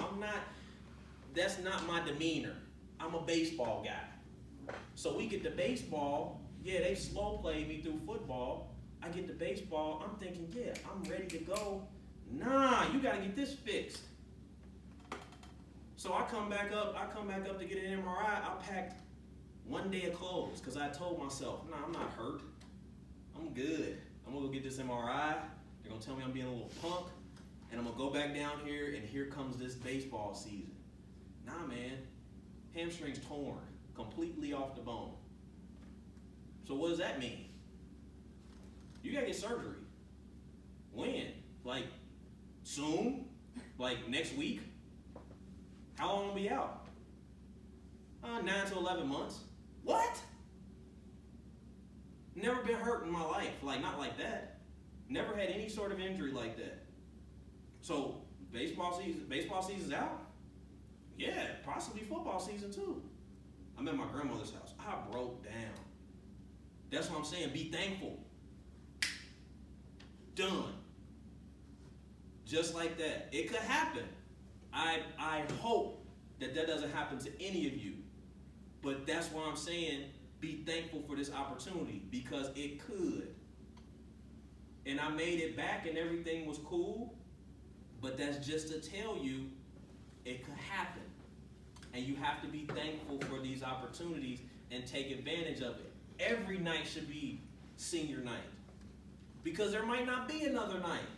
That's not my demeanor. I'm a baseball guy. So we get to baseball, yeah, they slow play me through football. I get to baseball, I'm thinking, yeah, I'm ready to go. Nah, you gotta get this fixed. So I come back up to get an MRI. I packed 1 day of clothes because I told myself, nah, I'm not hurt. I'm good. I'm gonna go get this MRI. They're gonna tell me I'm being a little punk, and I'm gonna go back down here, and here comes this baseball season. Nah, man, hamstring's torn completely off the bone. So what does that mean? You gotta get surgery. When? Like soon? Like next week? How long will I be out? 9 to 11 months. What? Never been hurt in my life, not like that. Never had any sort of injury like that. So baseball season's out? Yeah, possibly football season too. I'm at my grandmother's house. I broke down. That's what I'm saying. Be thankful. Done. Just like that. It could happen. I hope that doesn't happen to any of you. But that's why I'm saying be thankful for this opportunity, because it could. And I made it back and everything was cool, but that's just to tell you it could happen. And you have to be thankful for these opportunities and take advantage of it. Every night should be senior night, because there might not be another night.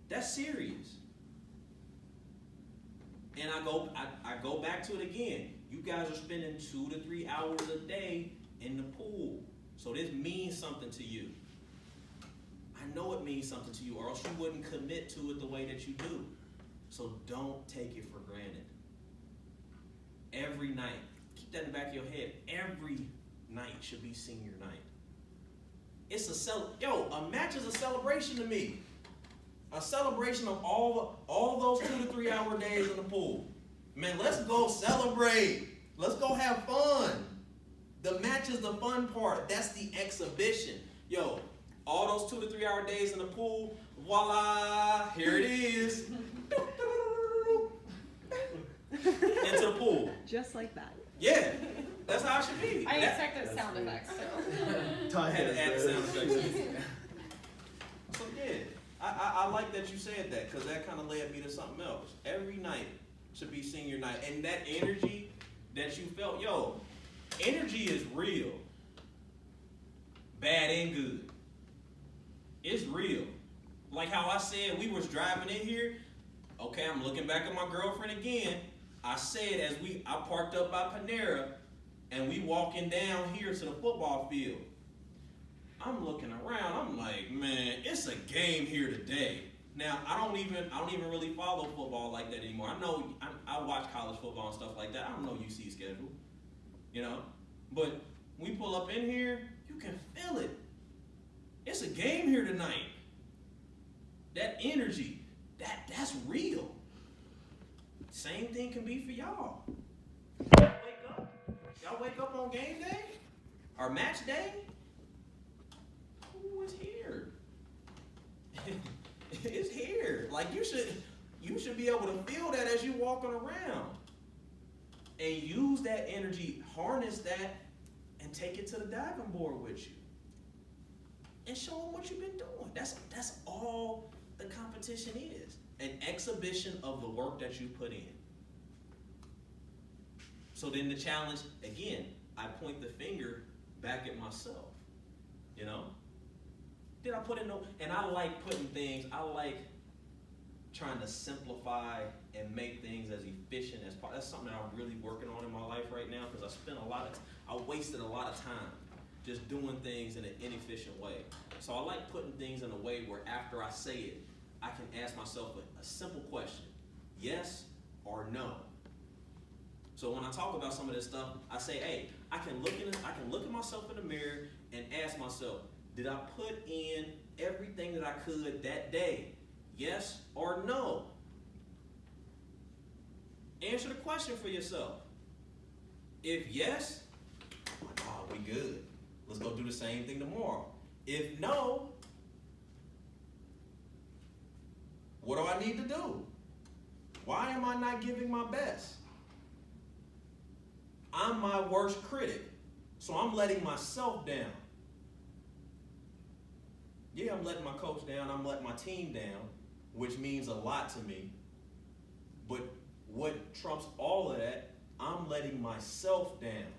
That's serious. And I go back to it again. You guys are spending 2 to 3 hours a day in the pool. So this means something to you. I know it means something to you, or else you wouldn't commit to it the way that you do. So don't take it for granted. Every night, keep that in the back of your head. Every night should be senior night. It's a match is a celebration to me. A celebration of all those 2 to 3 hour days in the pool. Man, let's go celebrate. Let's go have fun. The match is the fun part. That's the exhibition. Yo, all those 2 to 3 hour days in the pool, voila, here it is. Into the pool. Just like that. Yeah, that's how it should be. I expect those sound effects, so. I had to add the sound effects. So yeah, I like that you said that, because that kind of led me to something else. Every night should be senior night. And that energy that you felt, yo, energy is real. Bad and good. It's real. Like how I said, we was driving in here. Okay, I'm looking back at my girlfriend again. I said I parked up by Panera, and we walking down here to the football field. I'm looking around. I'm like, man, it's a game here today. Now I don't even really follow football like that anymore. I watch college football and stuff like that. I don't know UC schedule, But we pull up in here, you can feel it. It's a game here tonight. That energy, that's real. Same thing can be for y'all. Y'all wake up on game day or match day. Who is here? It's here. Like you should be able to feel that as you walking around, and use that energy, harness that, and take it to the diving board with you, and show them what you've been doing. That's all the competition is. An exhibition of the work that you put in. So then the challenge, again, I point the finger back at myself. Did I put in and I like putting things, I like trying to simplify and make things as efficient as possible. That's something that I'm really working on in my life right now, because I wasted a lot of time just doing things in an inefficient way. So I like putting things in a way where after I say it, I can ask myself a simple question: yes or no? So when I talk about some of this stuff, I say, hey, I can look at myself in the mirror and ask myself, did I put in everything that I could that day? Yes or no? Answer the question for yourself. If yes, we good. Let's go do the same thing tomorrow. If no, what do I need to do? Why am I not giving my best? I'm my worst critic, so I'm letting myself down. Yeah, I'm letting my coach down, I'm letting my team down, which means a lot to me. But what trumps all of that, I'm letting myself down.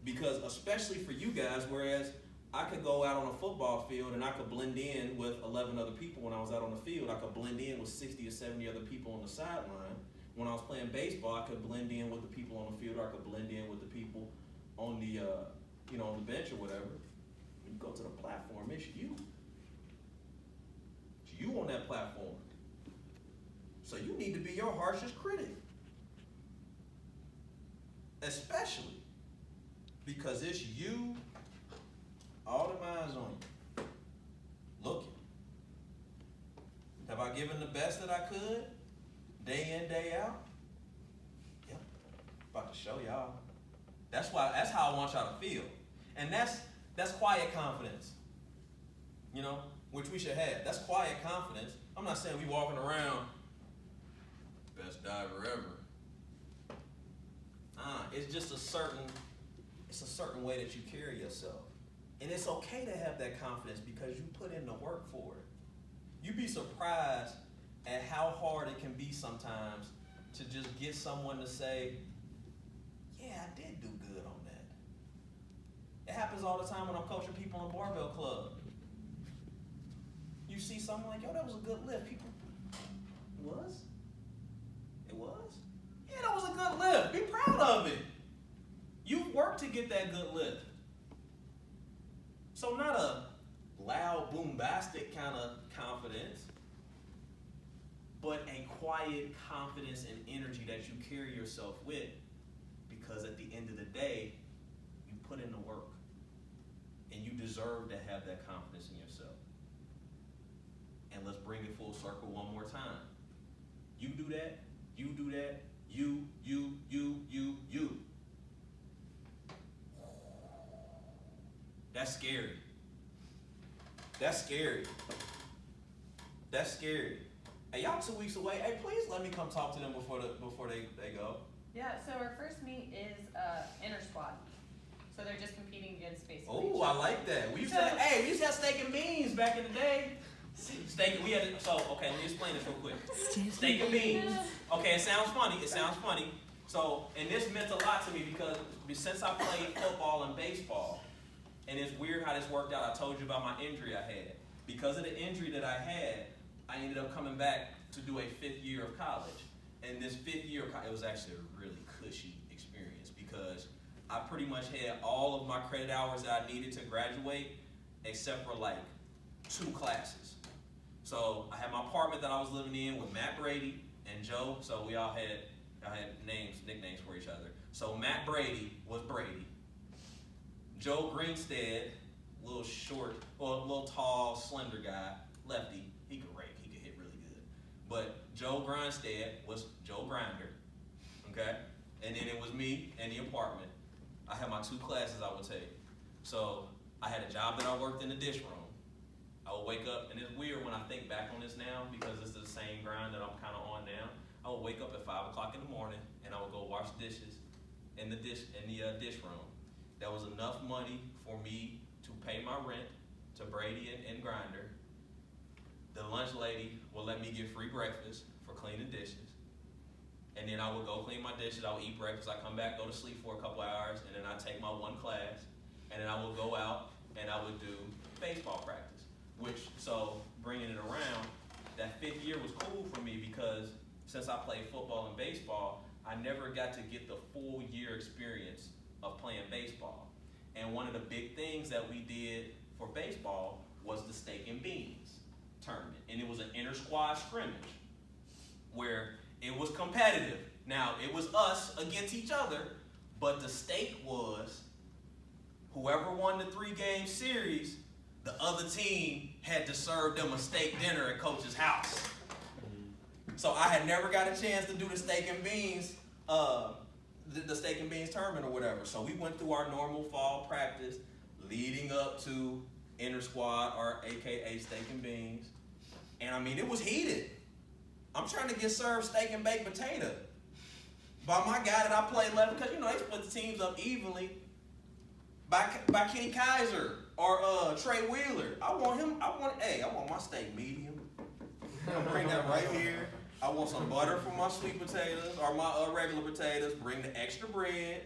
Because especially for you guys, whereas I could go out on a football field and I could blend in with 11 other people when I was out on the field. I could blend in with 60 or 70 other people on the sideline. When I was playing baseball, I could blend in with the people on the field, or I could blend in with the people on the, on the bench or whatever. When you go to the platform, it's you. It's you on that platform. So you need to be your harshest critic. Especially because it's you, all the eyes on you, looking. Have I given the best that I could? Day in, day out? Yep. About to show y'all. That's how I want y'all to feel. And that's quiet confidence. Which we should have. That's quiet confidence. I'm not saying we walking around best diver ever. It's just a certain way that you carry yourself. And it's okay to have that confidence because you put in the work for it. You'd be surprised at how hard it can be sometimes to just get someone to say, yeah, I did do good on that. It happens all the time when I'm coaching people in barbell club. You see something like, yo, that was a good lift. People, it was? It was? Yeah, that was a good lift. Be proud of it. You've worked to get that good lift. So not a loud, bombastic kind of confidence, but a quiet confidence and energy that you carry yourself with, because at the end of the day, you put in the work, and you deserve to have that confidence in yourself. And let's bring it full circle one more time. You do that, you do that, you. That's scary. That's scary. That's scary. Hey, y'all 2 weeks away. Hey, please let me come talk to them before they go. Yeah, so our first meet is inter squad. So they're just competing against basically. Oh, I like that. We used to have steak and beans back in the day. Let me explain this real quick. Steak and beans. Okay, it sounds funny. So, and this meant a lot to me because since I played football and baseball, and it's weird how this worked out. I told you about my injury I had. Because of the injury that I had, I ended up coming back to do a 5th year of college. And this 5th year of college, it was actually a really cushy experience because I pretty much had all of my credit hours that I needed to graduate, except for like 2 classes. So I had my apartment that I was living in with Matt Brady and Joe. So we all had nicknames for each other. So Matt Brady was Brady. Joe Greenstead, little short, or little tall, slender guy, lefty. He could rake, he could hit really good. But Joe Grindstead was Joe Grinder, okay? And then it was me and the apartment. I had my 2 classes I would take. So I had a job that I worked in the dish room. I would wake up, and it's weird when I think back on this now because it's the same grind that I'm kind of on now. I would wake up at 5 o'clock in the morning, and I would go wash dishes in the dish room. That was enough money for me to pay my rent to Brady and Grinder. The lunch lady would let me get free breakfast for cleaning dishes. And then I would go clean my dishes, I would eat breakfast, I'd come back, go to sleep for a couple hours, and then I'd take my 1 class, and then I would go out and I would do baseball practice. So bringing it around, that 5th year was cool for me because since I played football and baseball, I never got to get the full year experience of playing baseball. And one of the big things that we did for baseball was the steak and beans tournament. And it was an inter-squad scrimmage where it was competitive. Now, it was us against each other, but the stake was whoever won the 3-game series, the other team had to serve them a steak dinner at coach's house. So I had never got a chance to do the steak and beans, the steak and beans tournament or whatever. So we went through our normal fall practice leading up to inter-squad, or AKA steak and beans. And I mean, it was heated. I'm trying to get served steak and baked potato by my guy that I played left, because they split the teams up evenly by Kenny Kaiser or Trey Wheeler. I want my steak medium. I'm gonna bring that right here. I want some butter for my sweet potatoes or my regular potatoes. Bring the extra bread,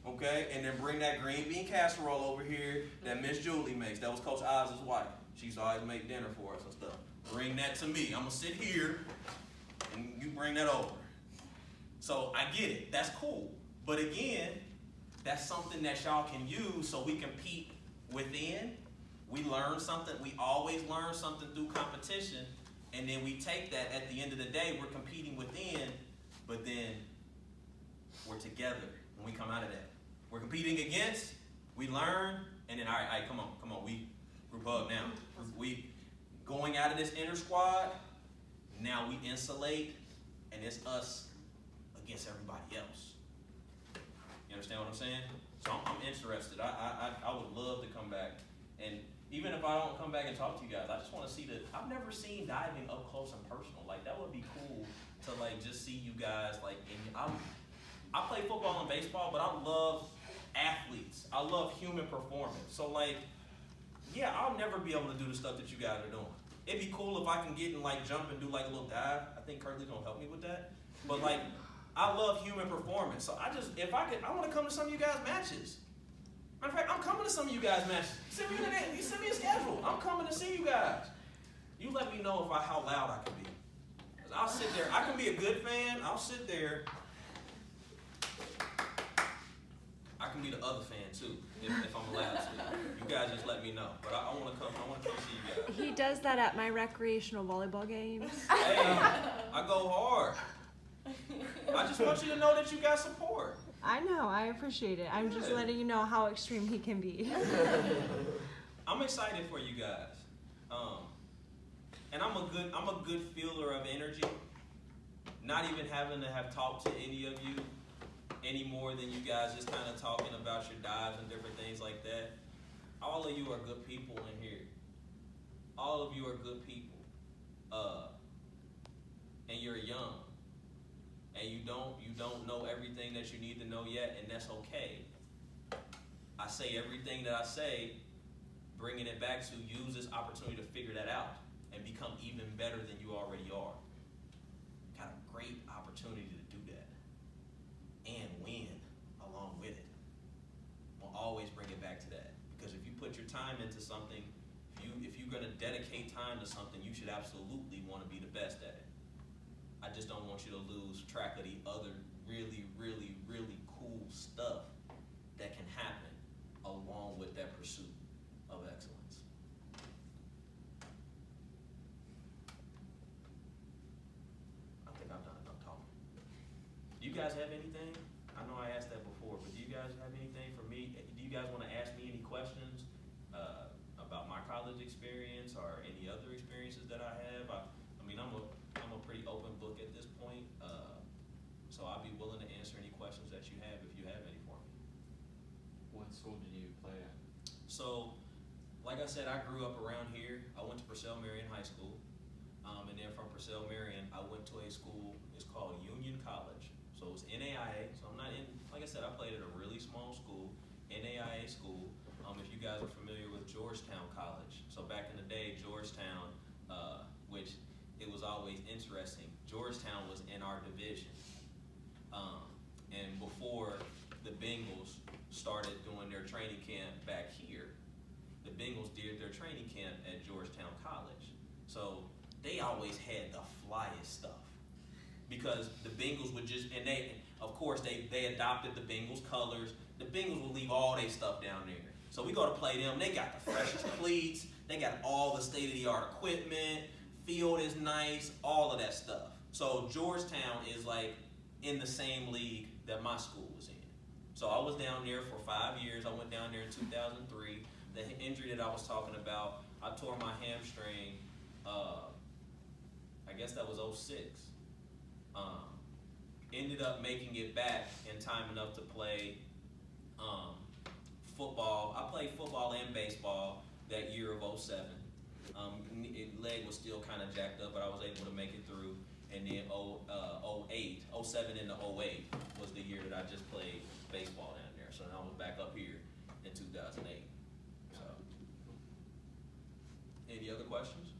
okay? And then bring that green bean casserole over here that Miss Julie makes. That was Coach Oz's wife. She used to always make dinner for us and stuff. Bring that to me. I'm gonna sit here and you bring that over. So I get it. That's cool. But again, that's something that y'all can use so we compete within. We learn something. We always learn something through competition. And then we take that at the end of the day, we're competing within, but then we're together when we come out of that. We're competing against, we learn, and then all right, come on, we group up now. We going out of this inner squad, now we insulate, and it's us against everybody else. You understand what I'm saying? So I'm interested. I would love to come back, and even if I don't come back and talk to you guys, I just want to see I've never seen diving up close and personal. Like, that would be cool to just see you guys I play football and baseball, but I love athletes. I love human performance. So yeah, I'll never be able to do the stuff that you guys are doing. It'd be cool if I can get and jump and do a little dive. I think Curtly's gonna help me with that. But I love human performance. So I want to come to some of you guys' matches. Matter of fact, I'm coming to some of you guys' matches. Send me a schedule. I'm coming to see you guys. You let me know how loud I can be. 'Cause I'll sit there. I can be a good fan. I'll sit there. I can be the other fan too, if I'm allowed to. You guys just let me know. But I want to come. I want to come see you guys. He does that at my recreational volleyball games. Hey, I go hard. I just want you to know that you got support. I know, I appreciate it. I'm just letting you know how extreme he can be. I'm excited for you guys. And I'm a good feeler of energy. Not even having to have talked to any of you any more than you guys just kind of talking about your dives and different things like that. All of you are good people in here. All of you are good people. And you're young. And you don't know everything that you need to know yet, and that's okay. I say everything that I say, bringing it back to use this opportunity to figure that out and become even better than you already are. Got a great opportunity to do that and win along with it. We'll always bring it back to that, because if you put your time into something, if you're going to dedicate time to something, you should absolutely want to be the best at it. I just don't want you to lose track of the other really, really, really cool stuff that can happen along with that pursuit of excellence. I think I've done enough talking. Do you guys have anything? I know I asked that before, but do you guys have anything for me? Do you guys want to ask me any questions about my college experience or any other experiences that I have? I mean, I'm a pretty open book at this point, so I'll be willing to answer any questions that you have if you have any for me. What school did you play at? So, like I said, I grew up around here. I went to Purcell Marion High School, and then from Purcell Marion, I went to a school. It's called Union College. So it was NAIA. So I'm not in. Like I said, I played at a really small school, NAIA school. If you guys are familiar with Georgetown College, so back in the day, Georgetown, which it was always interesting. Georgetown was in our division, and before the Bengals started doing their training camp back here, the Bengals did their training camp at Georgetown College. So they always had the flyest stuff because the Bengals would just, and they, of course, they adopted the Bengals colors. The Bengals would leave all their stuff down there. So we go to play them. They got the freshest cleats. They got all the state-of-the-art equipment. Field is nice. All of that stuff. So Georgetown is like in the same league that my school was in. So I was down there for 5 years. I went down there in 2003. The injury that I was talking about, I tore my hamstring. I guess that was 06. Ended up making it back in time enough to play football. I played football and baseball that year of 07. Leg was still kind of jacked up, but I was able to make it through. And then 08, 07 into 08 was the year that I just played baseball down there. So then I was back up here in 2008. So, any other questions?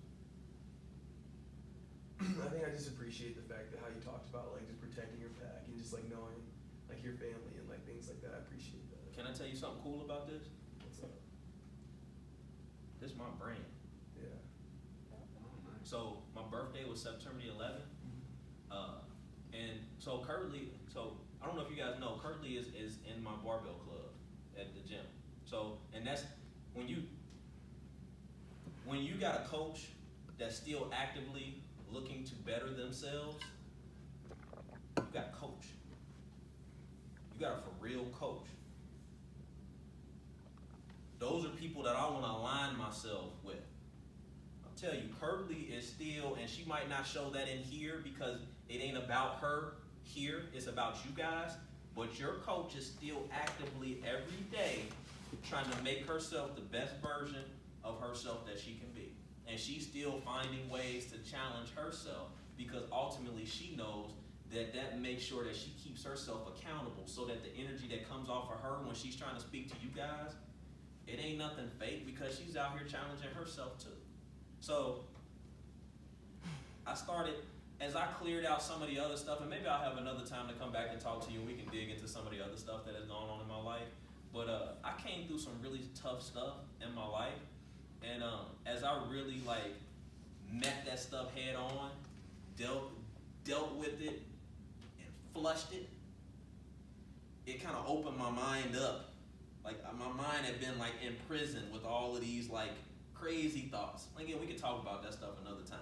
I think I just appreciate the fact that how you talked about like just protecting your pack and just like knowing like your family and like things like that. I appreciate that. Can I tell you something cool about this? What's up? This is my brand. Yeah. So my birthday was September the 11th. And so Curtly, so I don't know if you guys know, Curtly is in my barbell club at the gym. So, and that's when you got a coach that's still actively looking to better themselves, you got a coach. You got a for real coach. Those are people that I want to align myself with. I'll tell you, Curtly is still, and she might not show that in here because it ain't about her here, it's about you guys, but your coach is still actively every day trying to make herself the best version of herself that she can be. And she's still finding ways to challenge herself because ultimately she knows that makes sure that she keeps herself accountable so that the energy that comes off of her when she's trying to speak to you guys, it ain't nothing fake because she's out here challenging herself too. So I started, as I cleared out some of the other stuff, and maybe I'll have another time to come back and talk to you and we can dig into some of the other stuff that has gone on in my life. But I came through some really tough stuff in my life. And as I really like met that stuff head on, dealt with it and flushed it, it kind of opened my mind up. Like my mind had been like in prison with all of these like crazy thoughts. Again, we can talk about that stuff another time.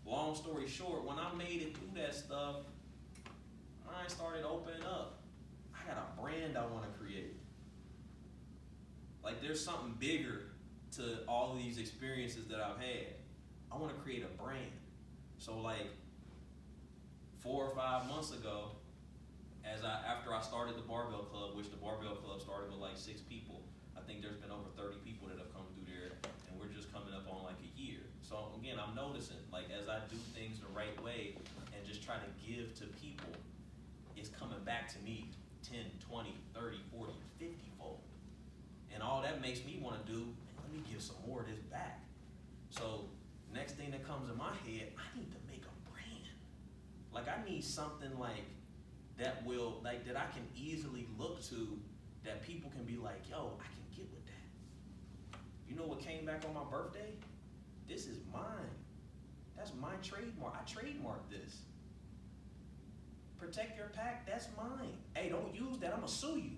Long story short, when I made it through that stuff, mine started opening up. I got a brand I want to create. Like there's something bigger to all of these experiences that I've had. I want to create a brand. So like 4 or 5 months ago, after I started the Barbell Club, which the Barbell Club started with like 6 people, I think there's been over 30 people that have come through there, and we're just coming up on like a year. So again, I'm noticing, like as I do things the right way and just try to give to people, it's coming back to me 10, 20, 30, 40, 50 fold. And all that makes me want to do, let me give some more of this back. So next thing that comes in my head, I need to make a brand. Like I need something like that that I can easily look to, that people can be like, yo, I can get with that. You know what came back on my birthday? This is mine. That's my trademark. I trademarked this. Protect your pack, that's mine. Hey, don't use that, I'm gonna sue you.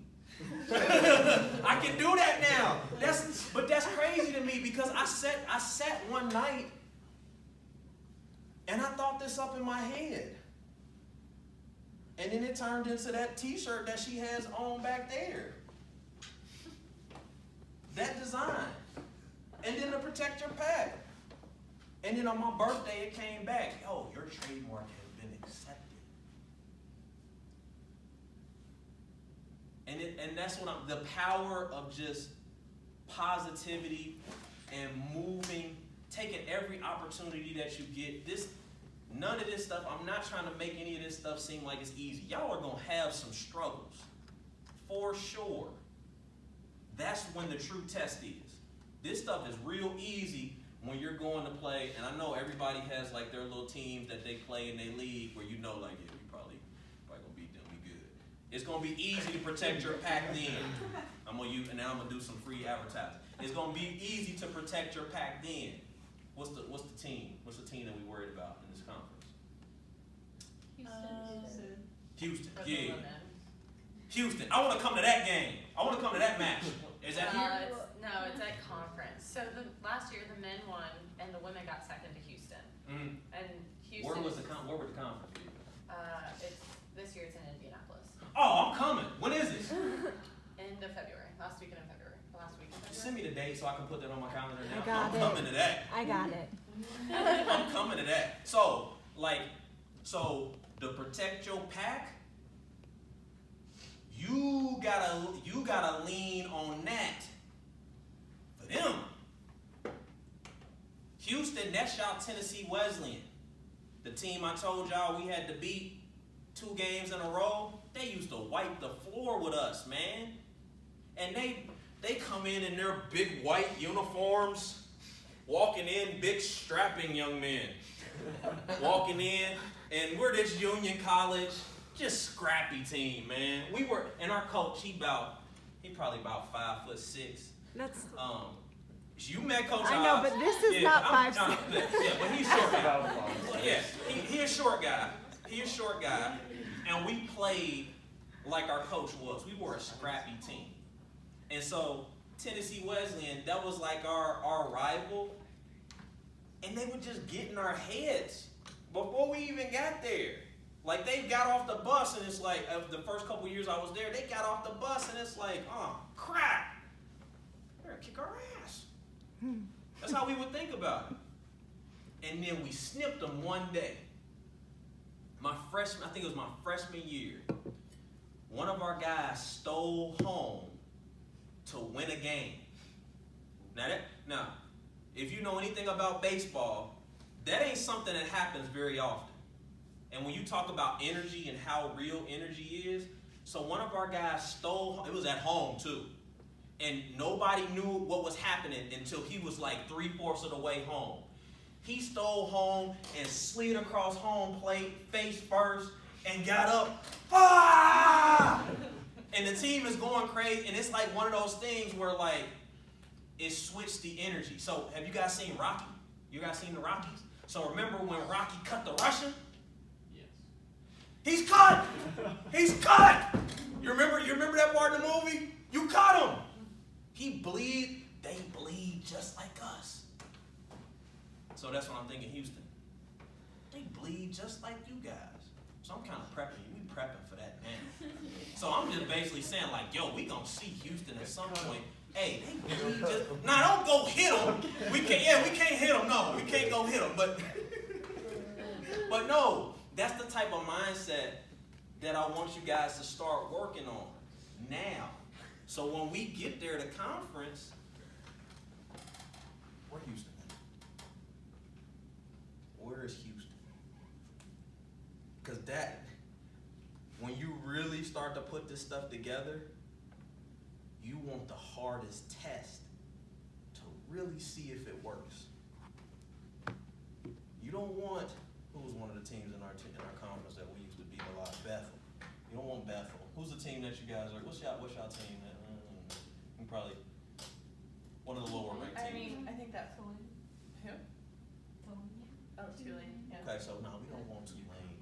I can do that now. But that's crazy to me because I sat one night and I thought this up in my head. And then it turned into that t-shirt that she has on back there. That design. And then to protect your pack. And then on my birthday, it came back. Yo, your trademark has been accepted. And that's what the power of just positivity and moving, taking every opportunity that you get. None of this stuff, I'm not trying to make any of this stuff seem like it's easy. Y'all are going to have some struggles, for sure. That's when the true test is. This stuff is real easy when you're going to play, and I know everybody has like their little teams that they play in their league where you know like, yeah, we probably going to beat them, we good. It's going to be easy to protect your pack then. I'm going to use, and now I'm going to do some free advertising. It's going to be easy to protect your pack then. What's the team? What's the team that we worried about in this conference? Houston, yeah. Houston. I want to come to that game. I want to come to that match. Is that here? It's at conference. So last year the men won and the women got second to Houston. Mm-hmm. And Houston. Where would the conference be? This year it's in Indianapolis. Oh, I'm coming. When is it? End of February. Last weekend of February. Last week of February. Send me the date so I can put that on my calendar now. I'm coming to that. I got it. I'm coming to that. So to protect your pack, you gotta lean on that for them. Houston, that's y'all Tennessee Wesleyan. The team I told y'all we had to beat 2 games in a row. They used to wipe the floor with us, man. And they come in their big white uniforms, walking in, big strapping young men. Walking in, and we're this Union College, just scrappy team, man. And our coach, he probably about 5'6". That's. You met Coach I know, Oz. but this is not 5'6". Yeah, but he's short guy. Yeah, he a short guy. He a short guy, and we played like our coach was. We were a scrappy team, and so Tennessee Wesleyan, that was like our rival. And they would just get in our heads before we even got there. Like, they got off the bus, and it's like, the first couple years I was there, they got off the bus, and it's like, oh, crap. They're going to kick our ass. That's how we would think about it. And then we snipped them one day. I think it was my freshman year. One of our guys stole home to win a game. Now, if you know anything about baseball, that ain't something that happens very often. And when you talk about energy and how real energy is, so one of our guys stole, it was at home too. And nobody knew what was happening until he was like 3/4 of the way home. He stole home and slid across home plate face first and got up. Ah! And the team is going crazy. And it's like one of those things where like, it switched the energy. So have you guys seen Rocky? You guys seen the Rockies? So remember when Rocky cut the Russian? Yes. He's cut! He's cut! You remember that part of the movie? You cut him! They bleed just like us. So that's what I'm thinking, Houston. They bleed just like you guys. So I'm kind of prepping you. We prepping for that now. So I'm just basically saying like, yo, we gonna see Houston at some point. Hey, they bleed just. Nah, don't go hit them. We can't hit them. No, we can't go hit them. But no, that's the type of mindset that I want you guys to start working on now. So when we get there to conference, where Houston at? Where is Houston? Because when you really start to put this stuff together, you want the hardest test to really see if it works. You don't want, who was one of the teams in our conference that we used to beat a lot? Bethel. You don't want Bethel. Who's the team that you guys are? What's y'all team? You probably one of the lower ranked teams. I think that's Tulane. Who? Oh, Tulane. Yeah. Okay, so no, we don't want Tulane.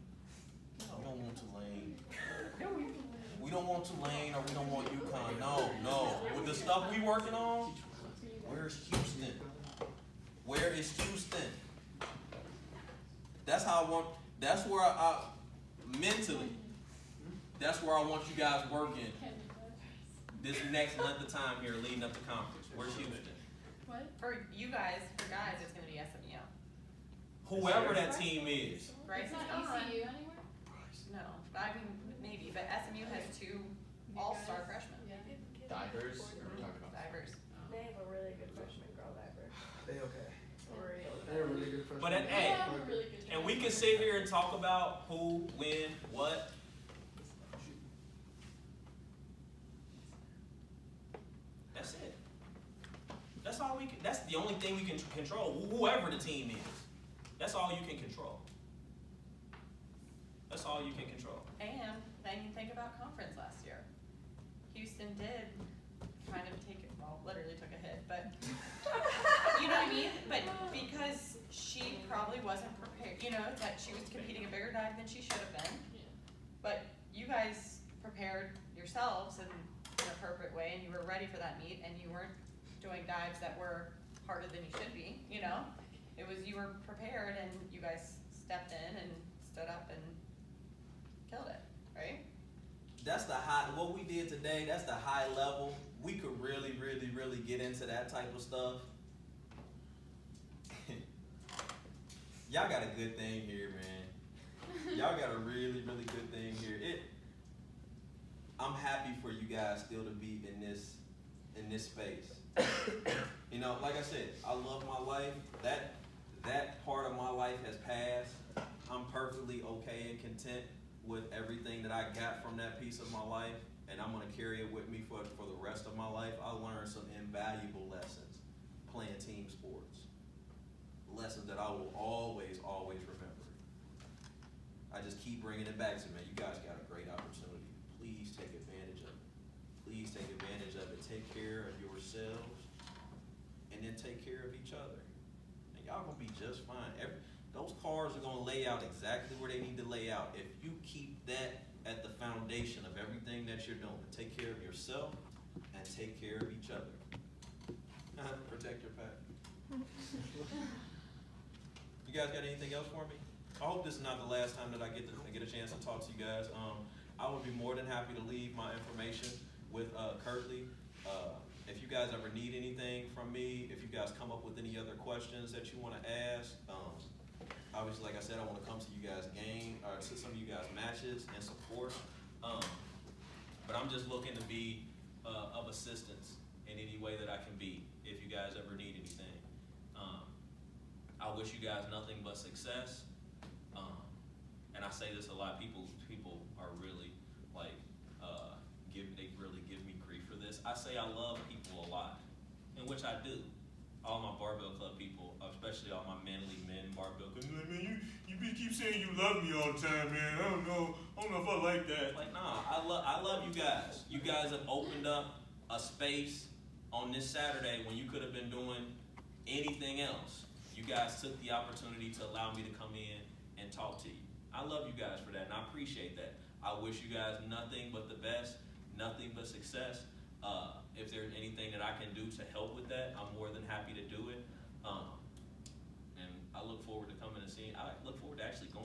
We don't want Tulane. We don't want Tulane or we don't want UConn. No. With the stuff we working on, where's Houston? Where is Houston? That's how I want. That's where I mentally. That's where I want you guys working this next length of time here leading up to conference. Where's Houston? What? For you guys, for guys, it's gonna be SMU. Whoever that team is. Bryce It's is not gone. ECU anywhere? No, I mean, maybe, but SMU has 2 all-star freshmen. Yeah. Divers? Or we're talking about Divers. They have a really good freshman girl diver. They okay. They're really good for But They hey, have a really good and we can sit here and talk about who, when, what. That's it. That's all we can. That's the only thing we can control. Whoever the team is, that's all you can control. That's all you can control. And then you think about conference last year. Houston did kind of take it, well, literally took a hit, but you know what I mean? But because she probably wasn't prepared, you know, it's like she was competing a bigger dive than she should have been. Yeah. But you guys prepared yourselves in an appropriate way, and you were ready for that meet, and you weren't doing dives that were harder than you should be, you know? It was, you were prepared, and you guys stepped in and stood up and killed it, right? That's the high. What we did today. That's the high level. We could really, really, really get into that type of stuff. Y'all got a good thing here, man. Y'all got a really, really good thing here. I'm happy for you guys still to be in this space. You know, like I said, I love my life. That part of my life has passed. I'm perfectly okay and content with everything that I got from that piece of my life, and I'm gonna carry it with me for the rest of my life. I learned some invaluable lessons playing team sports. Lessons that I will always, always remember. I just keep bringing it back to me. You guys got a great opportunity. Please take advantage of it. Please take advantage of it. Take care of yourselves, and then take care of each other. And y'all gonna be just fine. Those cars are gonna lay out exactly where they need to lay out. If you keep that at the foundation of everything that you're doing, take care of yourself and take care of each other. Protect your pack. You guys got anything else for me? I hope this is not the last time that I get a chance to talk to you guys. I would be more than happy to leave my information with Kirtley. If you guys ever need anything from me, if you guys come up with any other questions that you want to ask, obviously, like I said, I want to come to you guys' game, or to some of you guys' matches and support. But I'm just looking to be of assistance in any way that I can be if you guys ever need anything. I wish you guys nothing but success. And I say this a lot. People are really like they really give me grief for this. I say I love people a lot, in which I do. All my barbell club people, especially all my manly men barbell club, like, man, you keep saying you love me all the time, man. I don't know if I like that. Like, nah, I love you guys. You guys have opened up a space on this Saturday when you could have been doing anything else. You guys took the opportunity to allow me to come in and talk to you. I love you guys for that, and I appreciate that. I wish you guys nothing but the best, nothing but success. If there's anything that I can do to help with that, I'm more than happy to do it. And I look forward to coming and seeing. I look forward to actually going